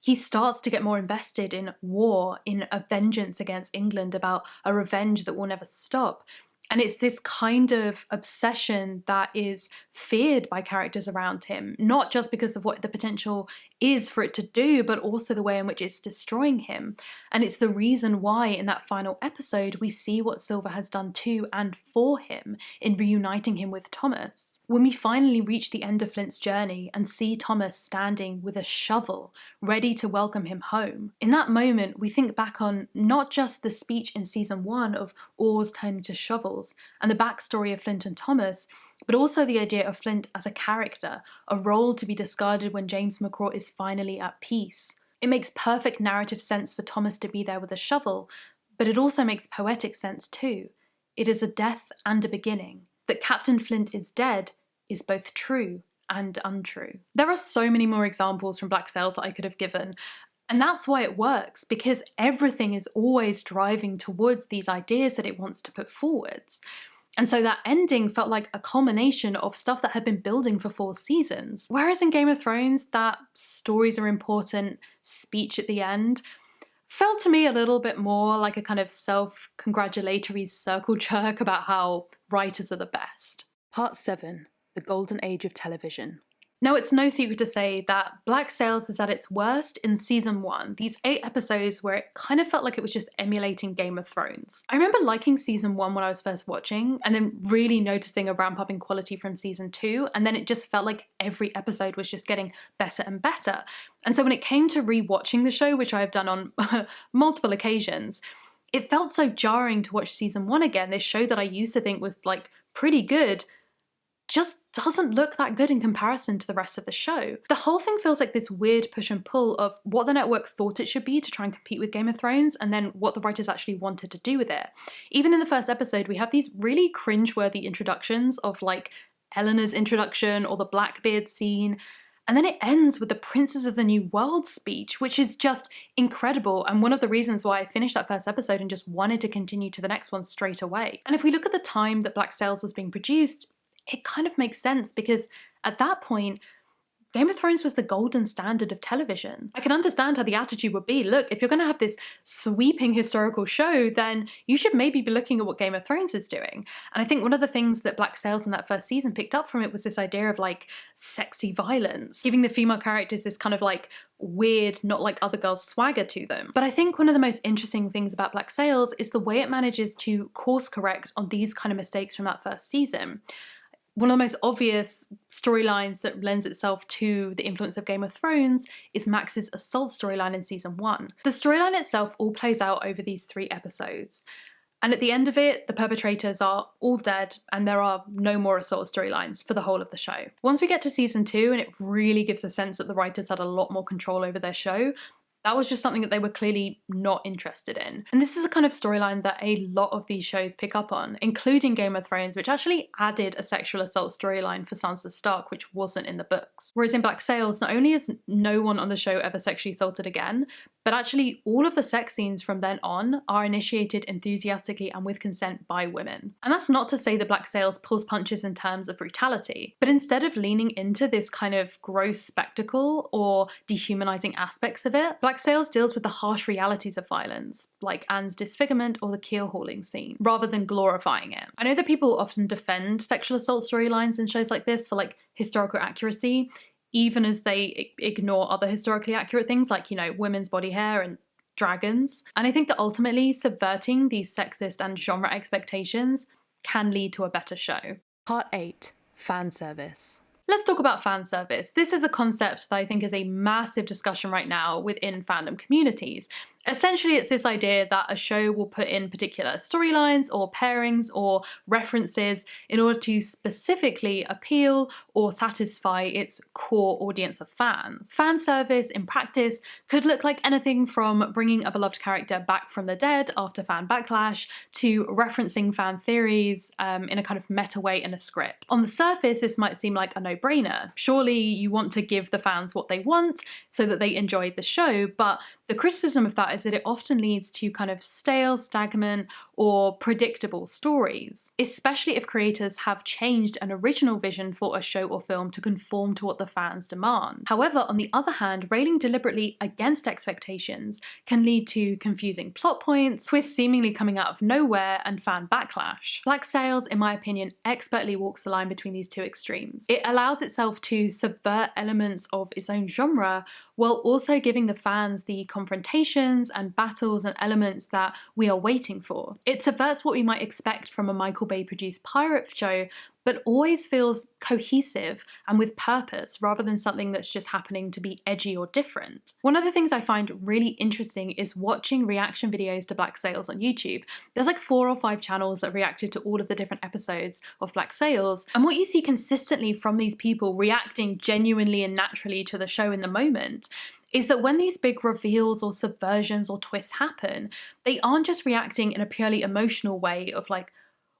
he starts to get more invested in war, in a vengeance against England, about a revenge that will never stop. And it's this kind of obsession that is feared by characters around him, not just because of what the potential is for it to do, but also the way in which it's destroying him. And it's the reason why in that final episode we see what Silver has done to and for him in reuniting him with Thomas. When we finally reach the end of Flint's journey and see Thomas standing with a shovel, ready to welcome him home, in that moment we think back on not just the speech in season 1 of oars turning to shovels and the backstory of Flint and Thomas, but also the idea of Flint as a character, a role to be discarded when James McGraw is finally at peace. It makes perfect narrative sense for Thomas to be there with a shovel, but it also makes poetic sense too. It is a death and a beginning. That Captain Flint is dead is both true and untrue. There are so many more examples from Black Sails that I could have given, and that's why it works, because everything is always driving towards these ideas that it wants to put forwards. And so that ending felt like a culmination of stuff that had been building for 4 seasons. Whereas in Game of Thrones, that stories are important speech at the end felt to me a little bit more like a kind of self-congratulatory circle jerk about how writers are the best. Part 7. The Golden Age of Television. Now, it's no secret to say that Black Sails is at its worst in season 1, these 8 episodes where it kind of felt like it was just emulating Game of Thrones. I remember liking season 1 when I was first watching, and then really noticing a ramp up in quality from season 2, and then it just felt like every episode was just getting better and better. And so when it came to rewatching the show, which I've done on multiple occasions, it felt so jarring to watch season 1 again. This show that I used to think was like pretty good just doesn't look that good in comparison to the rest of the show. The whole thing feels like this weird push and pull of what the network thought it should be to try and compete with Game of Thrones, and then what the writers actually wanted to do with it. Even in the first episode, we have these really cringeworthy introductions of like Eleanor's introduction or the Blackbeard scene, and then it ends with the Princes of the New World speech, which is just incredible, and one of the reasons why I finished that first episode and just wanted to continue to the next one straight away. And if we look at the time that Black Sails was being produced, it kind of makes sense, because at that point, Game of Thrones was the golden standard of television. I can understand how the attitude would be, look, if you're going to have this sweeping historical show, then you should maybe be looking at what Game of Thrones is doing. And I think one of the things that Black Sails in that first season picked up from it was this idea of like sexy violence, giving the female characters this kind of like weird, not like other girls swagger to them. But I think one of the most interesting things about Black Sails is the way it manages to course correct on these kind of mistakes from that first season. One of the most obvious storylines that lends itself to the influence of Game of Thrones is Max's assault storyline in season 1. The storyline itself all plays out over these 3 episodes. And at the end of it, the perpetrators are all dead and there are no more assault storylines for the whole of the show. Once we get to season 2, and it really gives a sense that the writers had a lot more control over their show, that was just something that they were clearly not interested in. And this is a kind of storyline that a lot of these shows pick up on, including Game of Thrones, which actually added a sexual assault storyline for Sansa Stark, which wasn't in the books. Whereas in Black Sails, not only is no one on the show ever sexually assaulted again, but actually all of the sex scenes from then on are initiated enthusiastically and with consent by women. And that's not to say that Black Sails pulls punches in terms of brutality, but instead of leaning into this kind of gross spectacle or dehumanizing aspects of it, Black Sails deals with the harsh realities of violence, like Anne's disfigurement or the keel hauling scene, rather than glorifying it. I know that people often defend sexual assault storylines in shows like this for like historical accuracy, even as they ignore other historically accurate things like, you know, women's body hair and dragons. And I think that ultimately subverting these sexist and genre expectations can lead to a better show. Part 8. Fan service. Let's talk about fan service. This is a concept that I think is a massive discussion right now within fandom communities. Essentially, it's this idea that a show will put in particular storylines or pairings or references in order to specifically appeal or satisfy its core audience of fans. Fan service in practice could look like anything from bringing a beloved character back from the dead after fan backlash to referencing fan theories in a kind of meta way in a script. On the surface, this might seem like a no-brainer. Surely you want to give the fans what they want so that they enjoy the show, but the criticism of that is that it often leads to kind of stale, stagnant, or predictable stories, especially if creators have changed an original vision for a show or film to conform to what the fans demand. However, on the other hand, railing deliberately against expectations can lead to confusing plot points, twists seemingly coming out of nowhere, and fan backlash. Black Sails, in my opinion, expertly walks the line between these two extremes. It allows itself to subvert elements of its own genre while also giving the fans the confrontations and battles and elements that we are waiting for. It subverts what we might expect from a Michael Bay produced pirate show, but always feels cohesive and with purpose rather than something that's just happening to be edgy or different. One of the things I find really interesting is watching reaction videos to Black Sails on YouTube. There's like 4 or 5 channels that reacted to all of the different episodes of Black Sails, and what you see consistently from these people reacting genuinely and naturally to the show in the moment is that when these big reveals or subversions or twists happen, they aren't just reacting in a purely emotional way of like,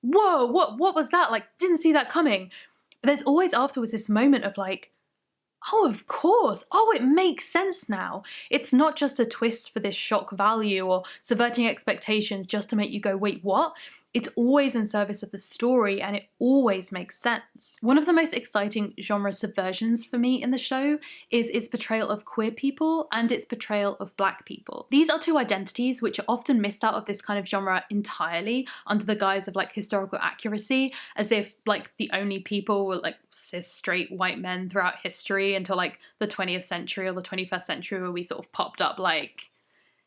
whoa, what was that? Like, didn't see that coming. But there's always afterwards this moment of like, oh, of course. Oh, it makes sense now. It's not just a twist for this shock value or subverting expectations just to make you go, wait, what? It's always in service of the story and it always makes sense. One of the most exciting genre subversions for me in the show is its portrayal of queer people and its portrayal of black people. These are two identities which are often missed out of this kind of genre entirely under the guise of like historical accuracy, as if like the only people were like cis straight white men throughout history until like the 20th century or the 21st century, where we sort of popped up like,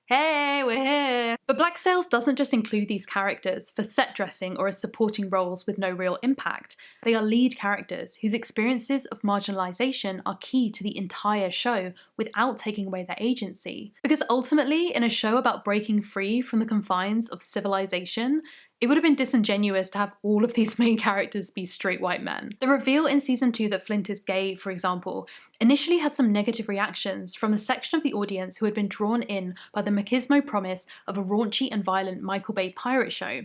hey, we're here. But Black Sails doesn't just include these characters for set dressing or as supporting roles with no real impact. They are lead characters whose experiences of marginalisation are key to the entire show without taking away their agency. Because ultimately, in a show about breaking free from the confines of civilization, it would have been disingenuous to have all of these main characters be straight white men. The reveal in season 2 that Flint is gay, for example, initially had some negative reactions from a section of the audience who had been drawn in by the machismo promise of a raunchy and violent Michael Bay pirate show.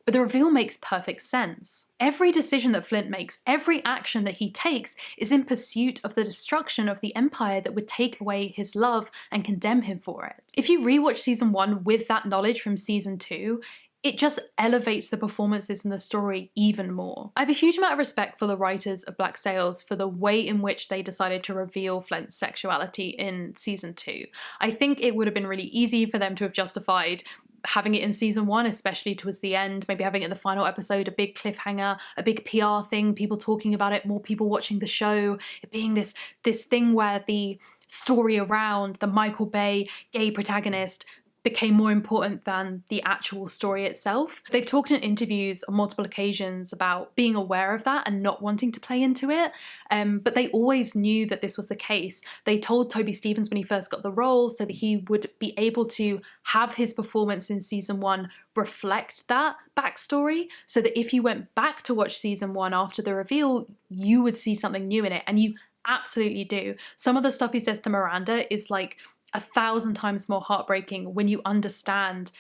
But the reveal makes perfect sense. Every decision that Flint makes, every action that he takes, is in pursuit of the destruction of the empire that would take away his love and condemn him for it. If you rewatch season 1 with that knowledge from season 2, it just elevates the performances and the story even more. I have a huge amount of respect for the writers of Black Sails for the way in which they decided to reveal Flint's sexuality in season 2. I think it would have been really easy for them to have justified having it in season 1, especially towards the end, maybe having it in the final episode, a big cliffhanger, a big PR thing, people talking about it, more people watching the show, it being this thing where the story around the Michael Bay gay protagonist became more important than the actual story itself. They've talked in interviews on multiple occasions about being aware of that and not wanting to play into it, but they always knew that this was the case. They told Toby Stephens when he first got the role so that he would be able to have his performance in season 1 reflect that backstory, so that if you went back to watch season 1 after the reveal, you would see something new in it, and you absolutely do. Some of the stuff he says to Miranda is like 1,000 times more heartbreaking when you understand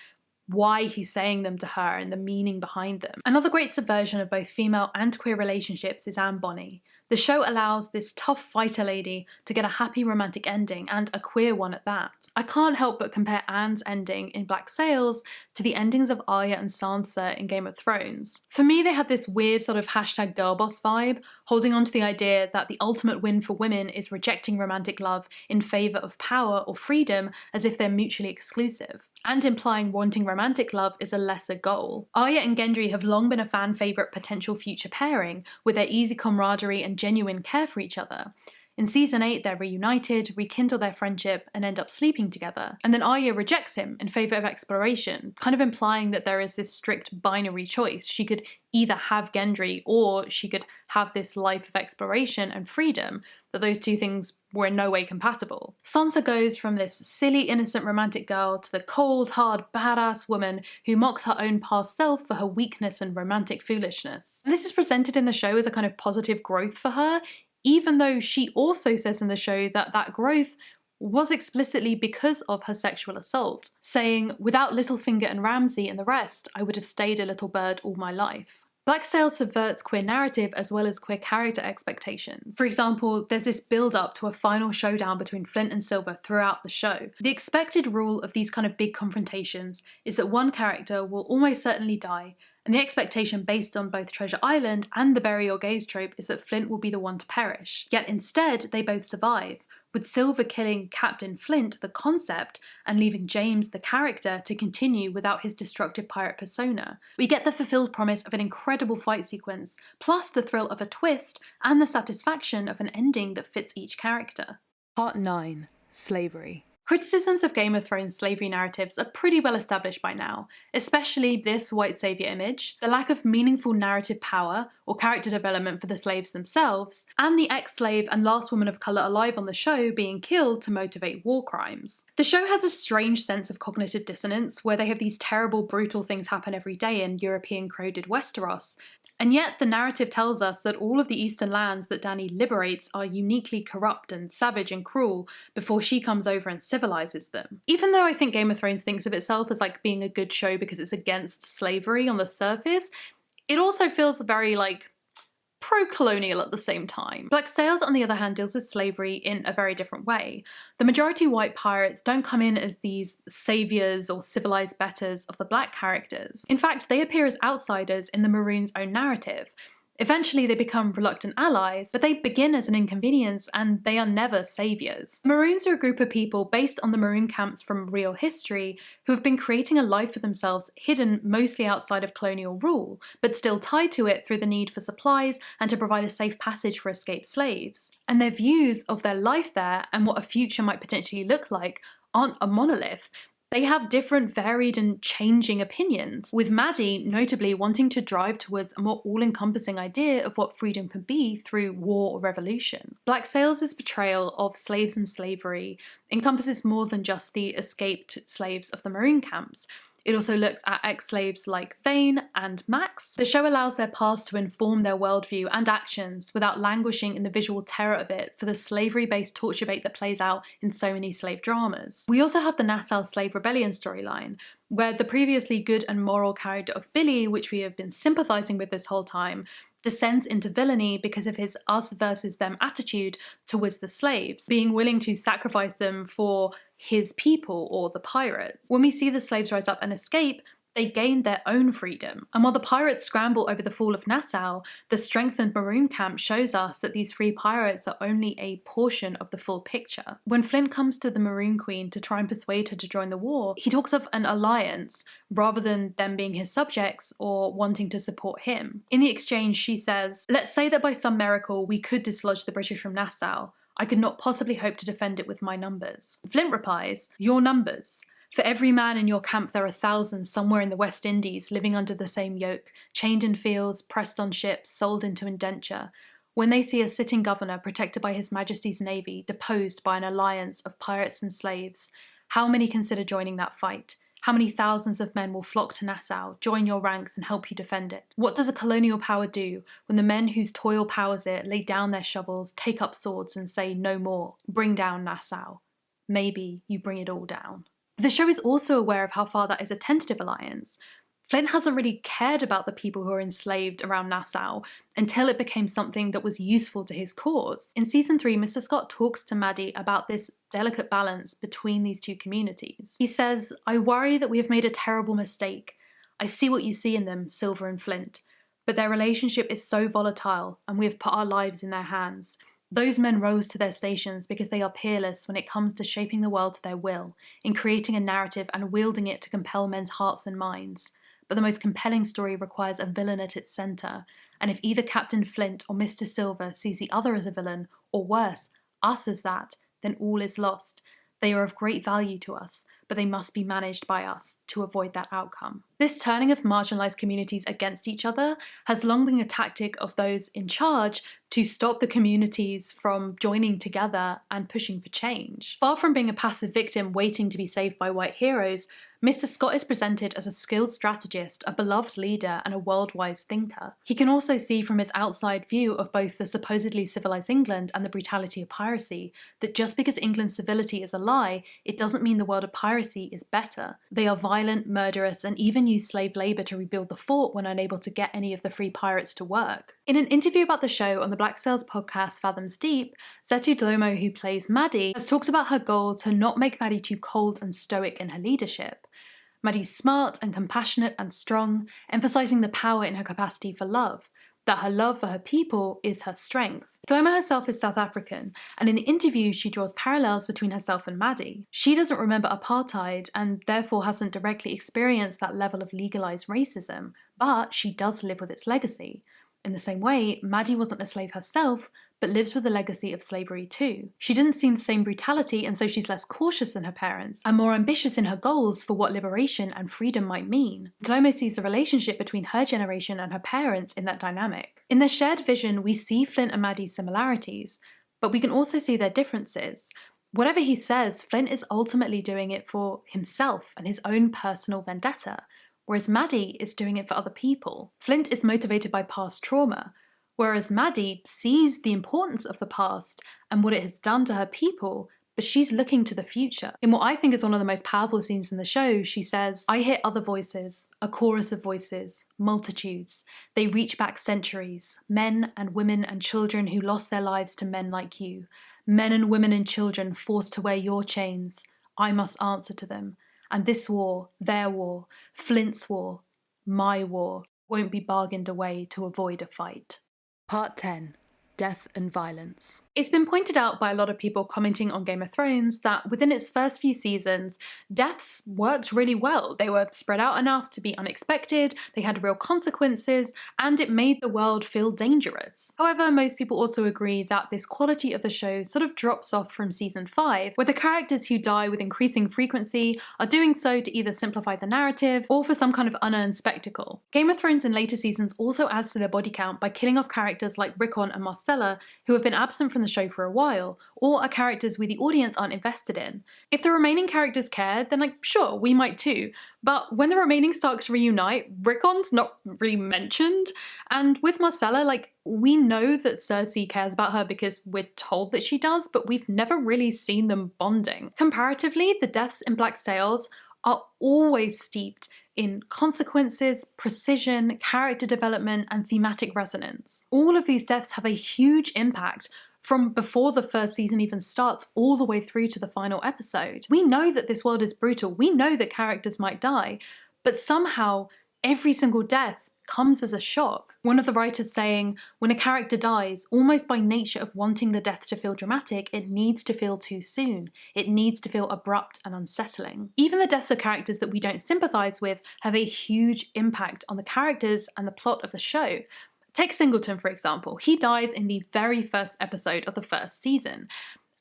why he's saying them to her and the meaning behind them. Another great subversion of both female and queer relationships is Anne Bonny. The show allows this tough fighter lady to get a happy romantic ending, and a queer one at that. I can't help but compare Anne's ending in Black Sails to the endings of Arya and Sansa in Game of Thrones. For me, they had this weird sort of hashtag girlboss vibe, holding on to the idea that the ultimate win for women is rejecting romantic love in favour of power or freedom as if they're mutually exclusive, and implying wanting romantic love is a lesser goal. Arya and Gendry have long been a fan favourite potential future pairing, with their easy camaraderie and genuine care for each other. In season 8, they're reunited, rekindle their friendship, and end up sleeping together. And then Arya rejects him in favour of exploration, kind of implying that there is this strict binary choice. She could either have Gendry or she could have this life of exploration and freedom, that those two things were in no way compatible. Sansa goes from this silly, innocent romantic girl to the cold, hard, badass woman who mocks her own past self for her weakness and romantic foolishness. And this is presented in the show as a kind of positive growth for her, even though she also says in the show that that growth was explicitly because of her sexual assault, saying, "Without Littlefinger and Ramsay and the rest, I would have stayed a little bird all my life." Black Sails subverts queer narrative as well as queer character expectations. For example, there's this build-up to a final showdown between Flint and Silver throughout the show. The expected rule of these kind of big confrontations is that one character will almost certainly die, and the expectation based on both Treasure Island and the bury or gaze trope is that Flint will be the one to perish. Yet instead, they both survive, with Silver killing Captain Flint, the concept, and leaving James, the character, to continue without his destructive pirate persona. We get the fulfilled promise of an incredible fight sequence, plus the thrill of a twist and the satisfaction of an ending that fits each character. Part 9. Slavery. Criticisms of Game of Thrones slavery narratives are pretty well established by now, especially this white saviour image, the lack of meaningful narrative power or character development for the slaves themselves, and the ex-slave and last woman of colour alive on the show being killed to motivate war crimes. The show has a strange sense of cognitive dissonance where they have these terrible, brutal things happen every day in European crowded Westeros, and yet the narrative tells us that all of the eastern lands that Dany liberates are uniquely corrupt and savage and cruel before she comes over and civilizes them. Even though I think Game of Thrones thinks of itself as like being a good show because it's against slavery on the surface, it also feels very like pro-colonial at the same time. Black Sails, on the other hand, deals with slavery in a very different way. The majority white pirates don't come in as these saviors or civilized betters of the black characters. In fact, they appear as outsiders in the Maroons' own narrative. Eventually they become reluctant allies, but they begin as an inconvenience and they are never saviors. Maroons are a group of people based on the Maroon camps from real history who have been creating a life for themselves hidden mostly outside of colonial rule, but still tied to it through the need for supplies and to provide a safe passage for escaped slaves. And their views of their life there and what a future might potentially look like aren't a monolith. They have different, varied and changing opinions, with Maddie notably wanting to drive towards a more all-encompassing idea of what freedom could be through war or revolution. Black Sails' portrayal of slaves and slavery encompasses more than just the escaped slaves of the Maroon camps. It also looks at ex-slaves like Vane and Max. The show allows their past to inform their worldview and actions without languishing in the visual terror of it for the slavery-based torture bait that plays out in so many slave dramas. We also have the Nassau Slave Rebellion storyline, where the previously good and moral character of Billy, which we have been sympathising with this whole time, descends into villainy because of his us versus them attitude towards the slaves, being willing to sacrifice them for his people or the pirates. When we see the slaves rise up and escape, they gained their own freedom. And while the pirates scramble over the fall of Nassau, the strengthened Maroon camp shows us that these free pirates are only a portion of the full picture. When Flint comes to the Maroon Queen to try and persuade her to join the war, he talks of an alliance rather than them being his subjects or wanting to support him. In the exchange, she says, "Let's say that by some miracle we could dislodge the British from Nassau. I could not possibly hope to defend it with my numbers." Flint replies, "Your numbers. For every man in your camp there are thousands somewhere in the West Indies living under the same yoke, chained in fields, pressed on ships, sold into indenture. When they see a sitting governor protected by His Majesty's navy deposed by an alliance of pirates and slaves, how many consider joining that fight? How many thousands of men will flock to Nassau, join your ranks and help you defend it? What does a colonial power do when the men whose toil powers it lay down their shovels, take up swords and say no more? Bring down Nassau. Maybe you bring it all down." The show is also aware of how far that is a tentative alliance. Flint hasn't really cared about the people who are enslaved around Nassau until it became something that was useful to his cause. In season 3, Mr. Scott talks to Maddie about this delicate balance between these two communities. He says, "I worry that we have made a terrible mistake. I see what you see in them, Silver and Flint, but their relationship is so volatile and we have put our lives in their hands. Those men rose to their stations because they are peerless when it comes to shaping the world to their will, in creating a narrative and wielding it to compel men's hearts and minds. But the most compelling story requires a villain at its centre, and if either Captain Flint or Mr. Silver sees the other as a villain, or worse, us as that, then all is lost. They are of great value to us, but they must be managed by us to avoid that outcome." This turning of marginalised communities against each other has long been a tactic of those in charge to stop the communities from joining together and pushing for change. Far from being a passive victim waiting to be saved by white heroes, Mr. Scott is presented as a skilled strategist, a beloved leader, and a world-wise thinker. He can also see from his outside view of both the supposedly civilised England and the brutality of piracy that just because England's civility is a lie, it doesn't mean the world of piracy is better. They are violent, murderous, and even use slave labour to rebuild the fort when unable to get any of the free pirates to work. In an interview about the show on the Black Sails podcast Fathoms Deep, Zetu Dlomo, who plays Maddie, has talked about her goal to not make Maddie too cold and stoic in her leadership. Maddie's smart and compassionate and strong, emphasising the power in her capacity for love, that her love for her people is her strength. Dlomo herself is South African, and in the interview she draws parallels between herself and Maddie. She doesn't remember apartheid and therefore hasn't directly experienced that level of legalised racism, but she does live with its legacy. In the same way, Maddie wasn't a slave herself, but lives with the legacy of slavery too. She didn't see the same brutality, and so she's less cautious than her parents, and more ambitious in her goals for what liberation and freedom might mean. Dlomo sees the relationship between her generation and her parents in that dynamic. In their shared vision, we see Flint and Maddie's similarities, but we can also see their differences. Whatever he says, Flint is ultimately doing it for himself and his own personal vendetta, whereas Maddie is doing it for other people. Flint is motivated by past trauma, whereas Maddie sees the importance of the past and what it has done to her people, but she's looking to the future. In what I think is one of the most powerful scenes in the show, she says, "I hear other voices, a chorus of voices, multitudes. They reach back centuries, men and women and children who lost their lives to men like you. Men and women and children forced to wear your chains. I must answer to them. And this war, their war, Flint's war, my war, won't be bargained away to avoid a fight." Part 10. Death and Violence. It's been pointed out by a lot of people commenting on Game of Thrones that within its first few seasons, deaths worked really well. They were spread out enough to be unexpected, they had real consequences, and it made the world feel dangerous. However, most people also agree that this quality of the show sort of drops off from season 5, where the characters who die with increasing frequency are doing so to either simplify the narrative or for some kind of unearned spectacle. Game of Thrones in later seasons also adds to their body count by killing off characters like Rickon and Marcella, who have been absent from the show for a while, or are characters we the audience aren't invested in. If the remaining characters cared, then sure, we might too. But when the remaining Starks reunite, Rickon's not really mentioned, and with Marcella, we know that Cersei cares about her because we're told that she does, but we've never really seen them bonding. Comparatively, the deaths in Black Sails are always steeped in consequences, precision, character development, and thematic resonance. All of these deaths have a huge impact from before the first season even starts all the way through to the final episode. We know that this world is brutal, we know that characters might die, but somehow every single death comes as a shock. One of the writers saying, when a character dies, almost by nature of wanting the death to feel dramatic, it needs to feel too soon. It needs to feel abrupt and unsettling. Even the deaths of characters that we don't sympathise with have a huge impact on the characters and the plot of the show. Take Singleton, for example. He dies in the very first episode of the first season.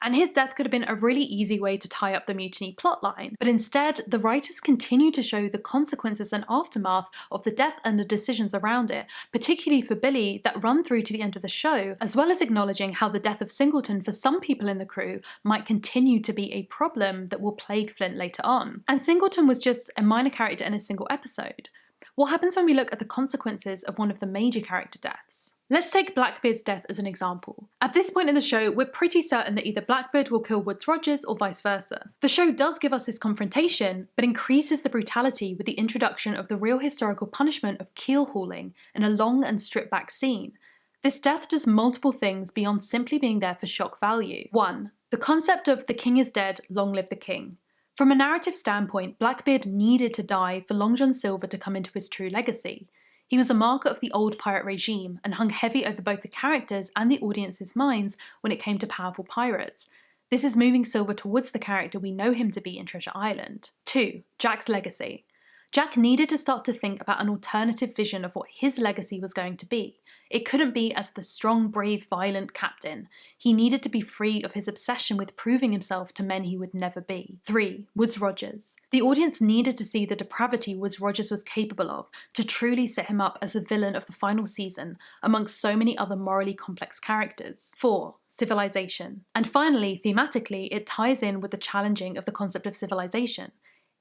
And his death could have been a really easy way to tie up the mutiny plotline, but instead, the writers continue to show the consequences and aftermath of the death and the decisions around it, particularly for Billy, that run through to the end of the show, as well as acknowledging how the death of Singleton for some people in the crew might continue to be a problem that will plague Flint later on. And Singleton was just a minor character in a single episode. What happens when we look at the consequences of one of the major character deaths? Let's take Blackbeard's death as an example. At this point in the show, we're pretty certain that either Blackbeard will kill Woodes Rogers or vice versa. The show does give us this confrontation, but increases the brutality with the introduction of the real historical punishment of keel hauling in a long and stripped back scene. This death does multiple things beyond simply being there for shock value. 1. The concept of the king is dead, long live the king. From a narrative standpoint, Blackbeard needed to die for Long John Silver to come into his true legacy. He was a marker of the old pirate regime and hung heavy over both the characters and the audience's minds when it came to powerful pirates. This is moving Silver towards the character we know him to be in Treasure Island. 2. Jack's legacy. Jack needed to start to think about an alternative vision of what his legacy was going to be. It couldn't be as the strong, brave, violent captain. He needed to be free of his obsession with proving himself to men he would never be. 3. Woodes Rogers. The audience needed to see the depravity Woodes Rogers was capable of to truly set him up as a villain of the final season amongst so many other morally complex characters. 4. Civilization. And finally, thematically, it ties in with the challenging of the concept of civilization.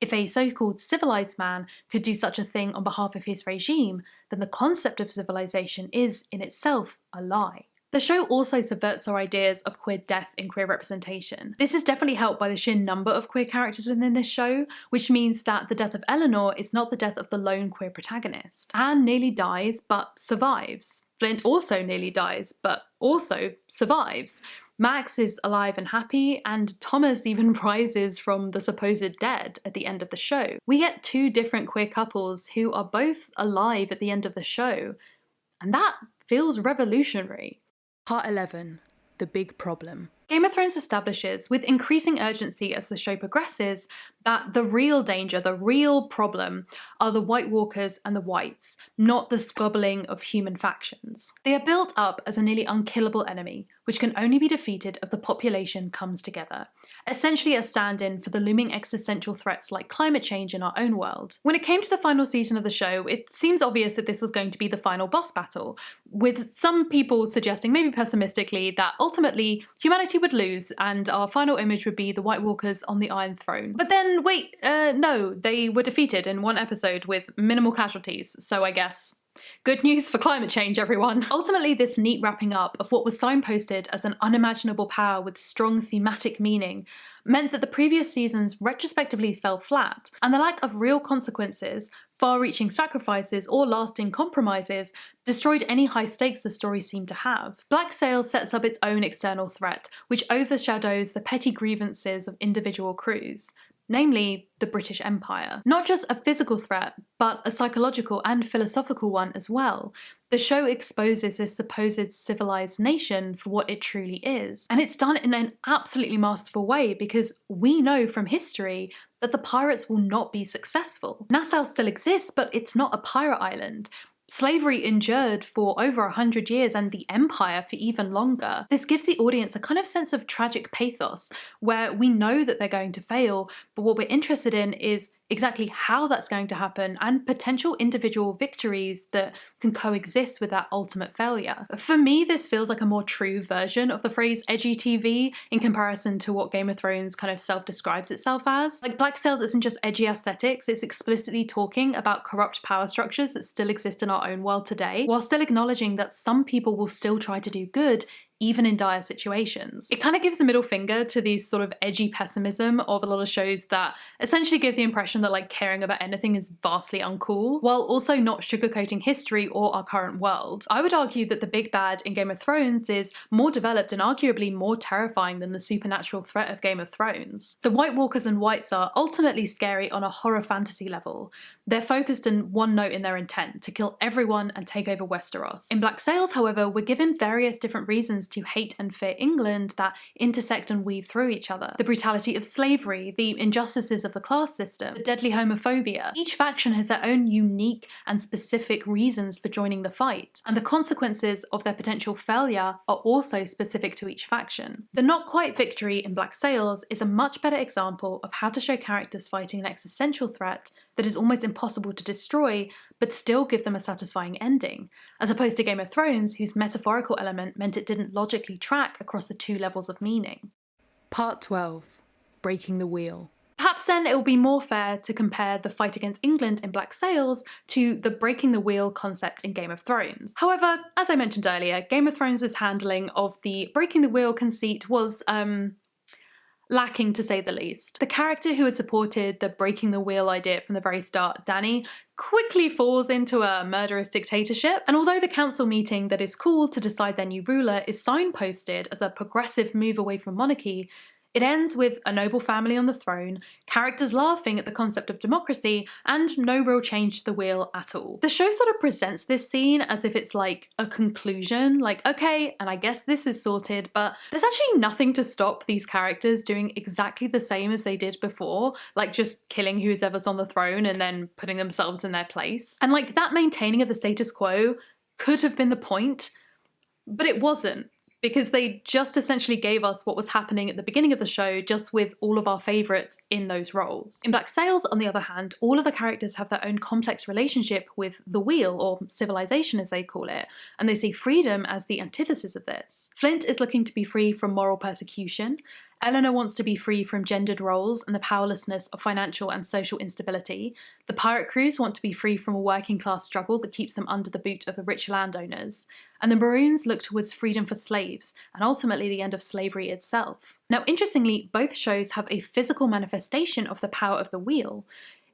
If a so-called civilized man could do such a thing on behalf of his regime, then the concept of civilization is, in itself, a lie. The show also subverts our ideas of queer death in queer representation. This is definitely helped by the sheer number of queer characters within this show, which means that the death of Eleanor is not the death of the lone queer protagonist. Anne nearly dies, but survives. Flint also nearly dies, but also survives. Max is alive and happy, and Thomas even rises from the supposed dead at the end of the show. We get 2 different queer couples who are both alive at the end of the show, and that feels revolutionary. Part 11. The Big Problem. Game of Thrones establishes, with increasing urgency as the show progresses, that the real danger, the real problem, are the White Walkers and the Whites, not the squabbling of human factions. They are built up as a nearly unkillable enemy, which can only be defeated if the population comes together, essentially a stand-in for the looming existential threats like climate change in our own world. When it came to the final season of the show, it seems obvious that this was going to be the final boss battle, with some people suggesting, maybe pessimistically, that ultimately humanity would lose and our final image would be the White Walkers on the Iron Throne. But then, wait, no, they were defeated in one episode with minimal casualties, so I guess Good news for climate change, everyone. Ultimately, this neat wrapping up of what was signposted as an unimaginable power with strong thematic meaning meant that the previous seasons retrospectively fell flat, and the lack of real consequences, far-reaching sacrifices, or lasting compromises destroyed any high stakes the story seemed to have. Black Sails sets up its own external threat, which overshadows the petty grievances of individual crews, namely the British Empire. Not just a physical threat, but a psychological and philosophical one as well. The show exposes this supposed civilized nation for what it truly is. And it's done in an absolutely masterful way because we know from history that the pirates will not be successful. Nassau still exists, but it's not a pirate island. Slavery endured for over 100 years and the empire for even longer. This gives the audience a kind of sense of tragic pathos where we know that they're going to fail, but what we're interested in is exactly how that's going to happen and potential individual victories that can coexist with that ultimate failure. For me, this feels like a more true version of the phrase edgy TV in comparison to what Game of Thrones kind of self-describes itself as. Like, Black Sails isn't just edgy aesthetics, it's explicitly talking about corrupt power structures that still exist in our own world today, while still acknowledging that some people will still try to do good even in dire situations. It kind of gives a middle finger to these sort of edgy pessimism of a lot of shows that essentially give the impression that like caring about anything is vastly uncool, while also not sugarcoating history or our current world. I would argue that the big bad in Game of Thrones is more developed and arguably more terrifying than the supernatural threat of Game of Thrones. The White Walkers and Whites are ultimately scary on a horror fantasy level. They're focused in one note in their intent, to kill everyone and take over Westeros. In Black Sails, however, we're given various different reasons to hate and fear England that intersect and weave through each other. The brutality of slavery, the injustices of the class system, the deadly homophobia. Each faction has their own unique and specific reasons for joining the fight, and the consequences of their potential failure are also specific to each faction. The not quite victory in Black Sails is a much better example of how to show characters fighting an existential threat that is almost impossible to destroy, but still give them a satisfying ending, as opposed to Game of Thrones, whose metaphorical element meant it didn't logically track across the two levels of meaning. Part 12. Breaking the Wheel. Perhaps then it will be more fair to compare the fight against England in Black Sails to the breaking the wheel concept in Game of Thrones. However, as I mentioned earlier, Game of Thrones' handling of the breaking the wheel conceit was, lacking to say the least. The character who had supported the breaking the wheel idea from the very start, Dany, quickly falls into a murderous dictatorship, and although the council meeting that is called to decide their new ruler is signposted as a progressive move away from monarchy, it ends with a noble family on the throne, characters laughing at the concept of democracy, and no real change to the wheel at all. The show sort of presents this scene as if it's like a conclusion, like, okay, and I guess this is sorted, but there's actually nothing to stop these characters doing exactly the same as they did before, like just killing whoever's on the throne and then putting themselves in their place. And like, that maintaining of the status quo could have been the point, but it wasn't, because they just essentially gave us what was happening at the beginning of the show, just with all of our favourites in those roles. In Black Sails, on the other hand, all of the characters have their own complex relationship with the wheel, or civilization as they call it, and they see freedom as the antithesis of this. Flint is looking to be free from moral persecution. Eleanor wants to be free from gendered roles and the powerlessness of financial and social instability. The pirate crews want to be free from a working class struggle that keeps them under the boot of the rich landowners. And the Maroons look towards freedom for slaves, and ultimately the end of slavery itself. Now, interestingly, both shows have a physical manifestation of the power of the wheel.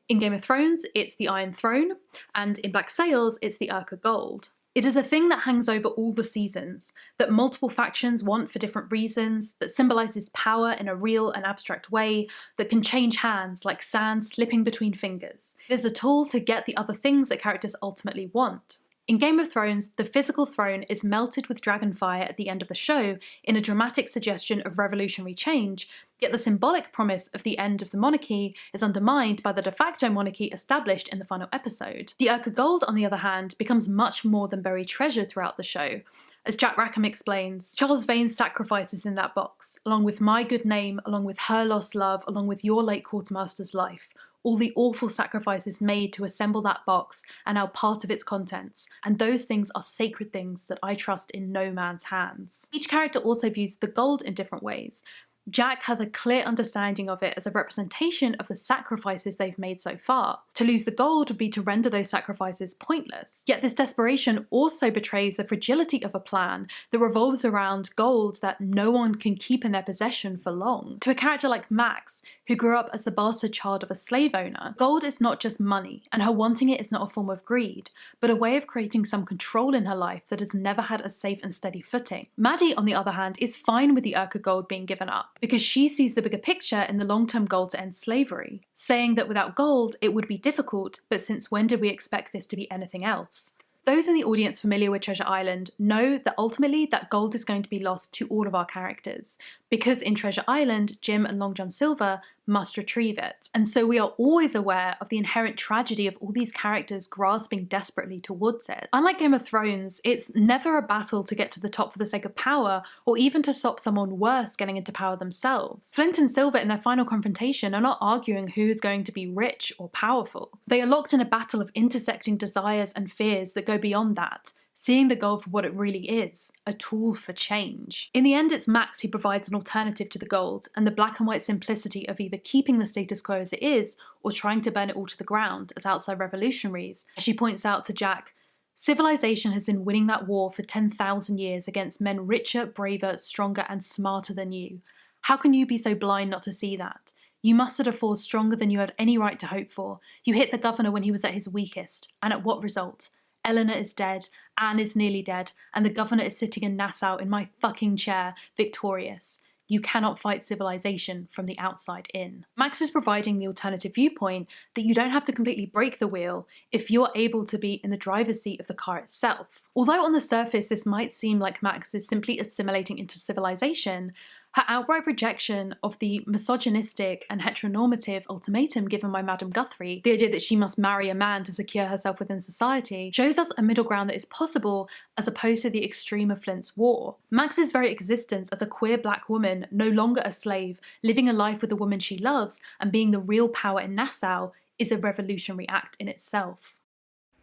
In Game of Thrones, it's the Iron Throne, and in Black Sails, it's the Urca Gold. It is a thing that hangs over all the seasons, that multiple factions want for different reasons, that symbolises power in a real and abstract way, that can change hands like sand slipping between fingers. It is a tool to get the other things that characters ultimately want. In Game of Thrones, the physical throne is melted with dragonfire at the end of the show in a dramatic suggestion of revolutionary change, yet the symbolic promise of the end of the monarchy is undermined by the de facto monarchy established in the final episode. The Urca Gold, on the other hand, becomes much more than buried treasure throughout the show. As Jack Rackham explains, Charles Vane's sacrifice is in that box, along with my good name, along with her lost love, along with your late quartermaster's life. All the awful sacrifices made to assemble that box are now part of its contents, and those things are sacred things that I trust in no man's hands. Each character also views the gold in different ways. Jack has a clear understanding of it as a representation of the sacrifices they've made so far. To lose the gold would be to render those sacrifices pointless. Yet this desperation also betrays the fragility of a plan that revolves around gold that no one can keep in their possession for long. To a character like Max, who grew up as the bastard child of a slave owner, gold is not just money, and her wanting it is not a form of greed, but a way of creating some control in her life that has never had a safe and steady footing. Maddie, on the other hand, is fine with the Urka gold being given up, because she sees the bigger picture in the long-term goal to end slavery, saying that without gold it would be difficult, but since when did we expect this to be anything else? Those in the audience familiar with Treasure Island know that ultimately that gold is going to be lost to all of our characters, because in Treasure Island, Jim and Long John Silver must retrieve it. And so we are always aware of the inherent tragedy of all these characters grasping desperately towards it. Unlike Game of Thrones, it's never a battle to get to the top for the sake of power, or even to stop someone worse getting into power themselves. Flint and Silver in their final confrontation are not arguing who is going to be rich or powerful. They are locked in a battle of intersecting desires and fears that go beyond that, seeing the gold for what it really is, a tool for change. In the end, it's Max who provides an alternative to the gold, and the black and white simplicity of either keeping the status quo as it is, or trying to burn it all to the ground, as outside revolutionaries. As she points out to Jack, civilization has been winning that war for 10,000 years against men richer, braver, stronger, and smarter than you. How can you be so blind not to see that? You mustered a force stronger than you had any right to hope for. You hit the governor when he was at his weakest, and at what result? Eleanor is dead, Anne is nearly dead, and the governor is sitting in Nassau in my fucking chair, victorious. You cannot fight civilization from the outside in. Max is providing the alternative viewpoint that you don't have to completely break the wheel if you're able to be in the driver's seat of the car itself. Although on the surface this might seem like Max is simply assimilating into civilization, her outright rejection of the misogynistic and heteronormative ultimatum given by Madame Guthrie, the idea that she must marry a man to secure herself within society, shows us a middle ground that is possible as opposed to the extreme of Flint's war. Max's very existence as a queer black woman, no longer a slave, living a life with the woman she loves and being the real power in Nassau is a revolutionary act in itself.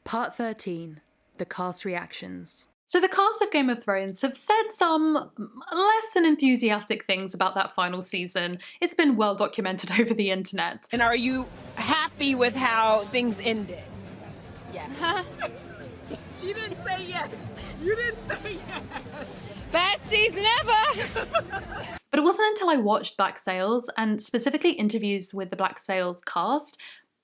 Part 13. The cast reactions. So the cast of Game of Thrones have said some less than enthusiastic things about that final season. It's been well documented over the internet. And are you happy with how things ended? Yes. She didn't say yes. You didn't say yes. Best season ever! But it wasn't until I watched Black Sails, and specifically interviews with the Black Sails cast,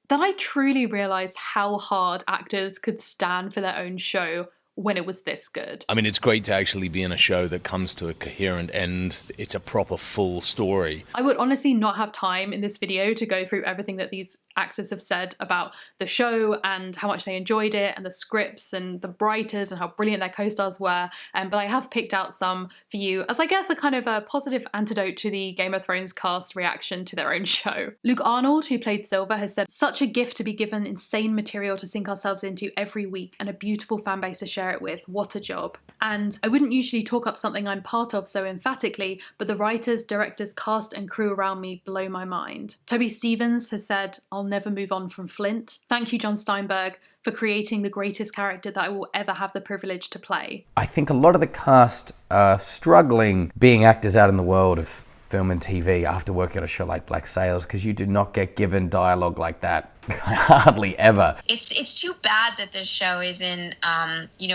that I truly realised how hard actors could stand for their own show when it was this good. I mean, it's great to actually be in a show that comes to a coherent end. It's a proper full story. I would honestly not have time in this video to go through everything that these actors have said about the show and how much they enjoyed it and the scripts and the writers and how brilliant their co-stars were, but I have picked out some for you as I guess a kind of a positive antidote to the Game of Thrones cast reaction to their own show. Luke Arnold, who played Silver, has said, "Such a gift to be given insane material to sink ourselves into every week and a beautiful fan base to share it with. What a job." And I wouldn't usually talk up something I'm part of so emphatically, but the writers, directors, cast and crew around me blow my mind. Toby Stevens has said, "I'll never move on from Flint. Thank you, John Steinberg, for creating the greatest character that I will ever have the privilege to play." I think a lot of the cast are struggling being actors out in the world of film and TV after working on a show like Black Sails, because you do not get given dialogue like that hardly ever. It's too bad that this show isn't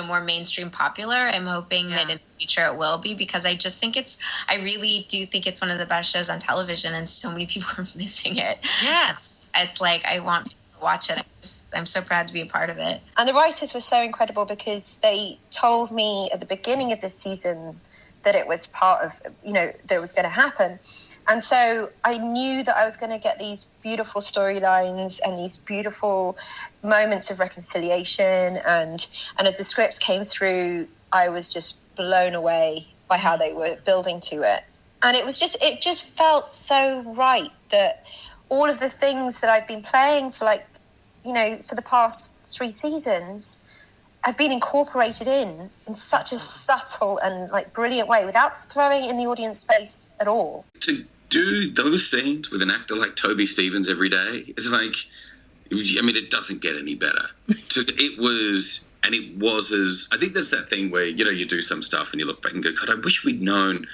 more mainstream popular. I'm hoping that in the future it will be, because I really do think it's one of the best shows on television, and so many people are missing it. Yes. It's like I want people to watch it. I'm so proud to be a part of it. And the writers were so incredible, because they told me at the beginning of this season that it was part of, that it was going to happen. And so I knew that I was going to get these beautiful storylines and these beautiful moments of reconciliation. And as the scripts came through, I was just blown away by how they were building to it. And it just felt so right that all of the things that I've been playing for for the past 3 seasons have been incorporated in such a subtle and brilliant way without throwing it in the audience face at all. To do those scenes with an actor like Toby Stevens every day is it doesn't get any better. I think there's that thing where, you do some stuff and you look back and go, God, I wish we'd known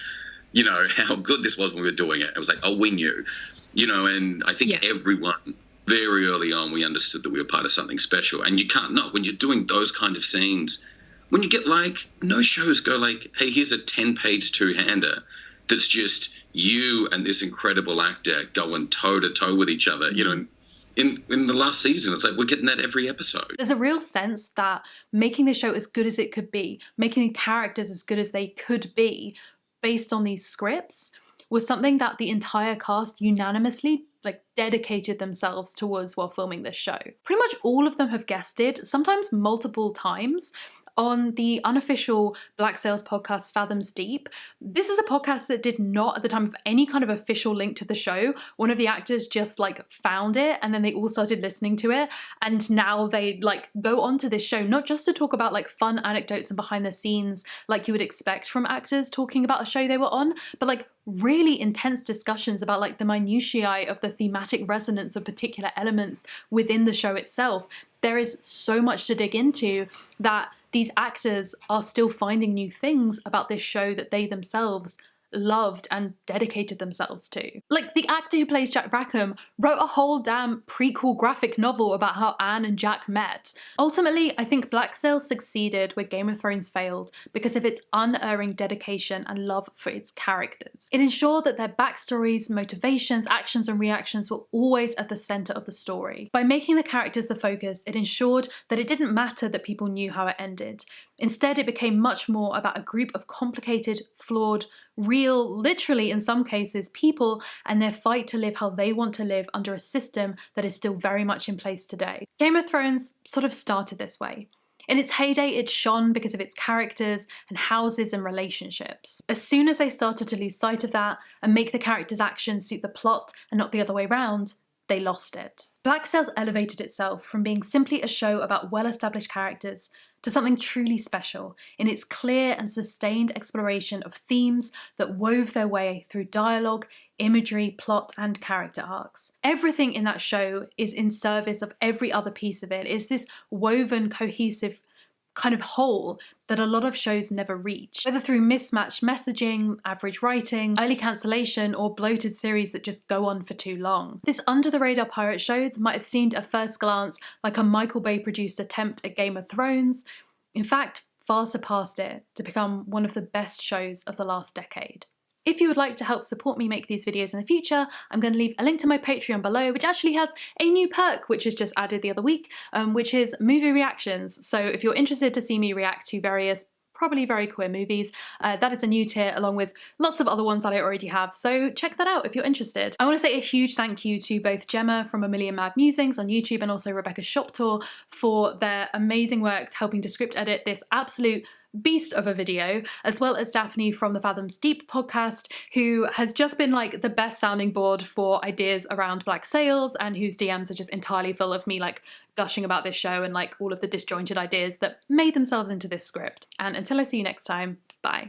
you know, how good this was when we were doing it. It was like, oh, we knew, you know, and I think everyone very early on, we understood that we were part of something special. And you can't not, when you're doing those kind of scenes, when you get like, no shows go like, hey, here's a 10-page two-hander that's just you and this incredible actor going toe-to-toe with each other, you know, in the last season. It's like we're getting that every episode. There's a real sense that making the show as good as it could be, making the characters as good as they could be based on these scripts was something that the entire cast unanimously dedicated themselves towards while filming this show. Pretty much all of them have guested, sometimes multiple times, on the unofficial Black Sails podcast Fathoms Deep. This is a podcast that did not, at the time of any kind of official link to the show, one of the actors just found it and then they all started listening to it, and now they go onto this show not just to talk about fun anecdotes and behind the scenes like you would expect from actors talking about a show they were on, but really intense discussions about the minutiae of the thematic resonance of particular elements within the show itself. There is so much to dig into that these actors are still finding new things about this show that they themselves loved and dedicated themselves to. The actor who plays Jack Rackham wrote a whole damn prequel graphic novel about how Anne and Jack met. Ultimately, I think Black Sails succeeded where Game of Thrones failed because of its unerring dedication and love for its characters. It ensured that their backstories, motivations, actions and reactions were always at the centre of the story. By making the characters the focus, it ensured that it didn't matter that people knew how it ended. Instead, it became much more about a group of complicated, flawed, real, literally in some cases, people and their fight to live how they want to live under a system that is still very much in place today. Game of Thrones sort of started this way. In its heyday, it shone because of its characters and houses and relationships. As soon as they started to lose sight of that and make the characters' actions suit the plot and not the other way around, they lost it. Black Sails elevated itself from being simply a show about well-established characters to something truly special in its clear and sustained exploration of themes that wove their way through dialogue, imagery, plot, and character arcs. Everything in that show is in service of every other piece of it. It's this woven, cohesive kind of whole that a lot of shows never reach, whether through mismatched messaging, average writing, early cancellation, or bloated series that just go on for too long. This under-the-radar pirate show that might have seemed at first glance like a Michael Bay-produced attempt at Game of Thrones, in fact, far surpassed it to become one of the best shows of the last decade. If you would like to help support me make these videos in the future, I'm going to leave a link to my Patreon below, which actually has a new perk which is just added the other week, which is movie reactions. So if you're interested to see me react to various probably very queer movies, that is a new tier along with lots of other ones that I already have, so check that out if you're interested. I want to say a huge thank you to both Gemma from A Million Mad Musings on YouTube and also Rebecca Shoptor for their amazing work helping to script edit this absolute beast of a video, as well as Daphne from the Fathoms Deep podcast, who has just been the best sounding board for ideas around Black Sails and whose DMs are just entirely full of me gushing about this show and all of the disjointed ideas that made themselves into this script. And until I see you next time, bye.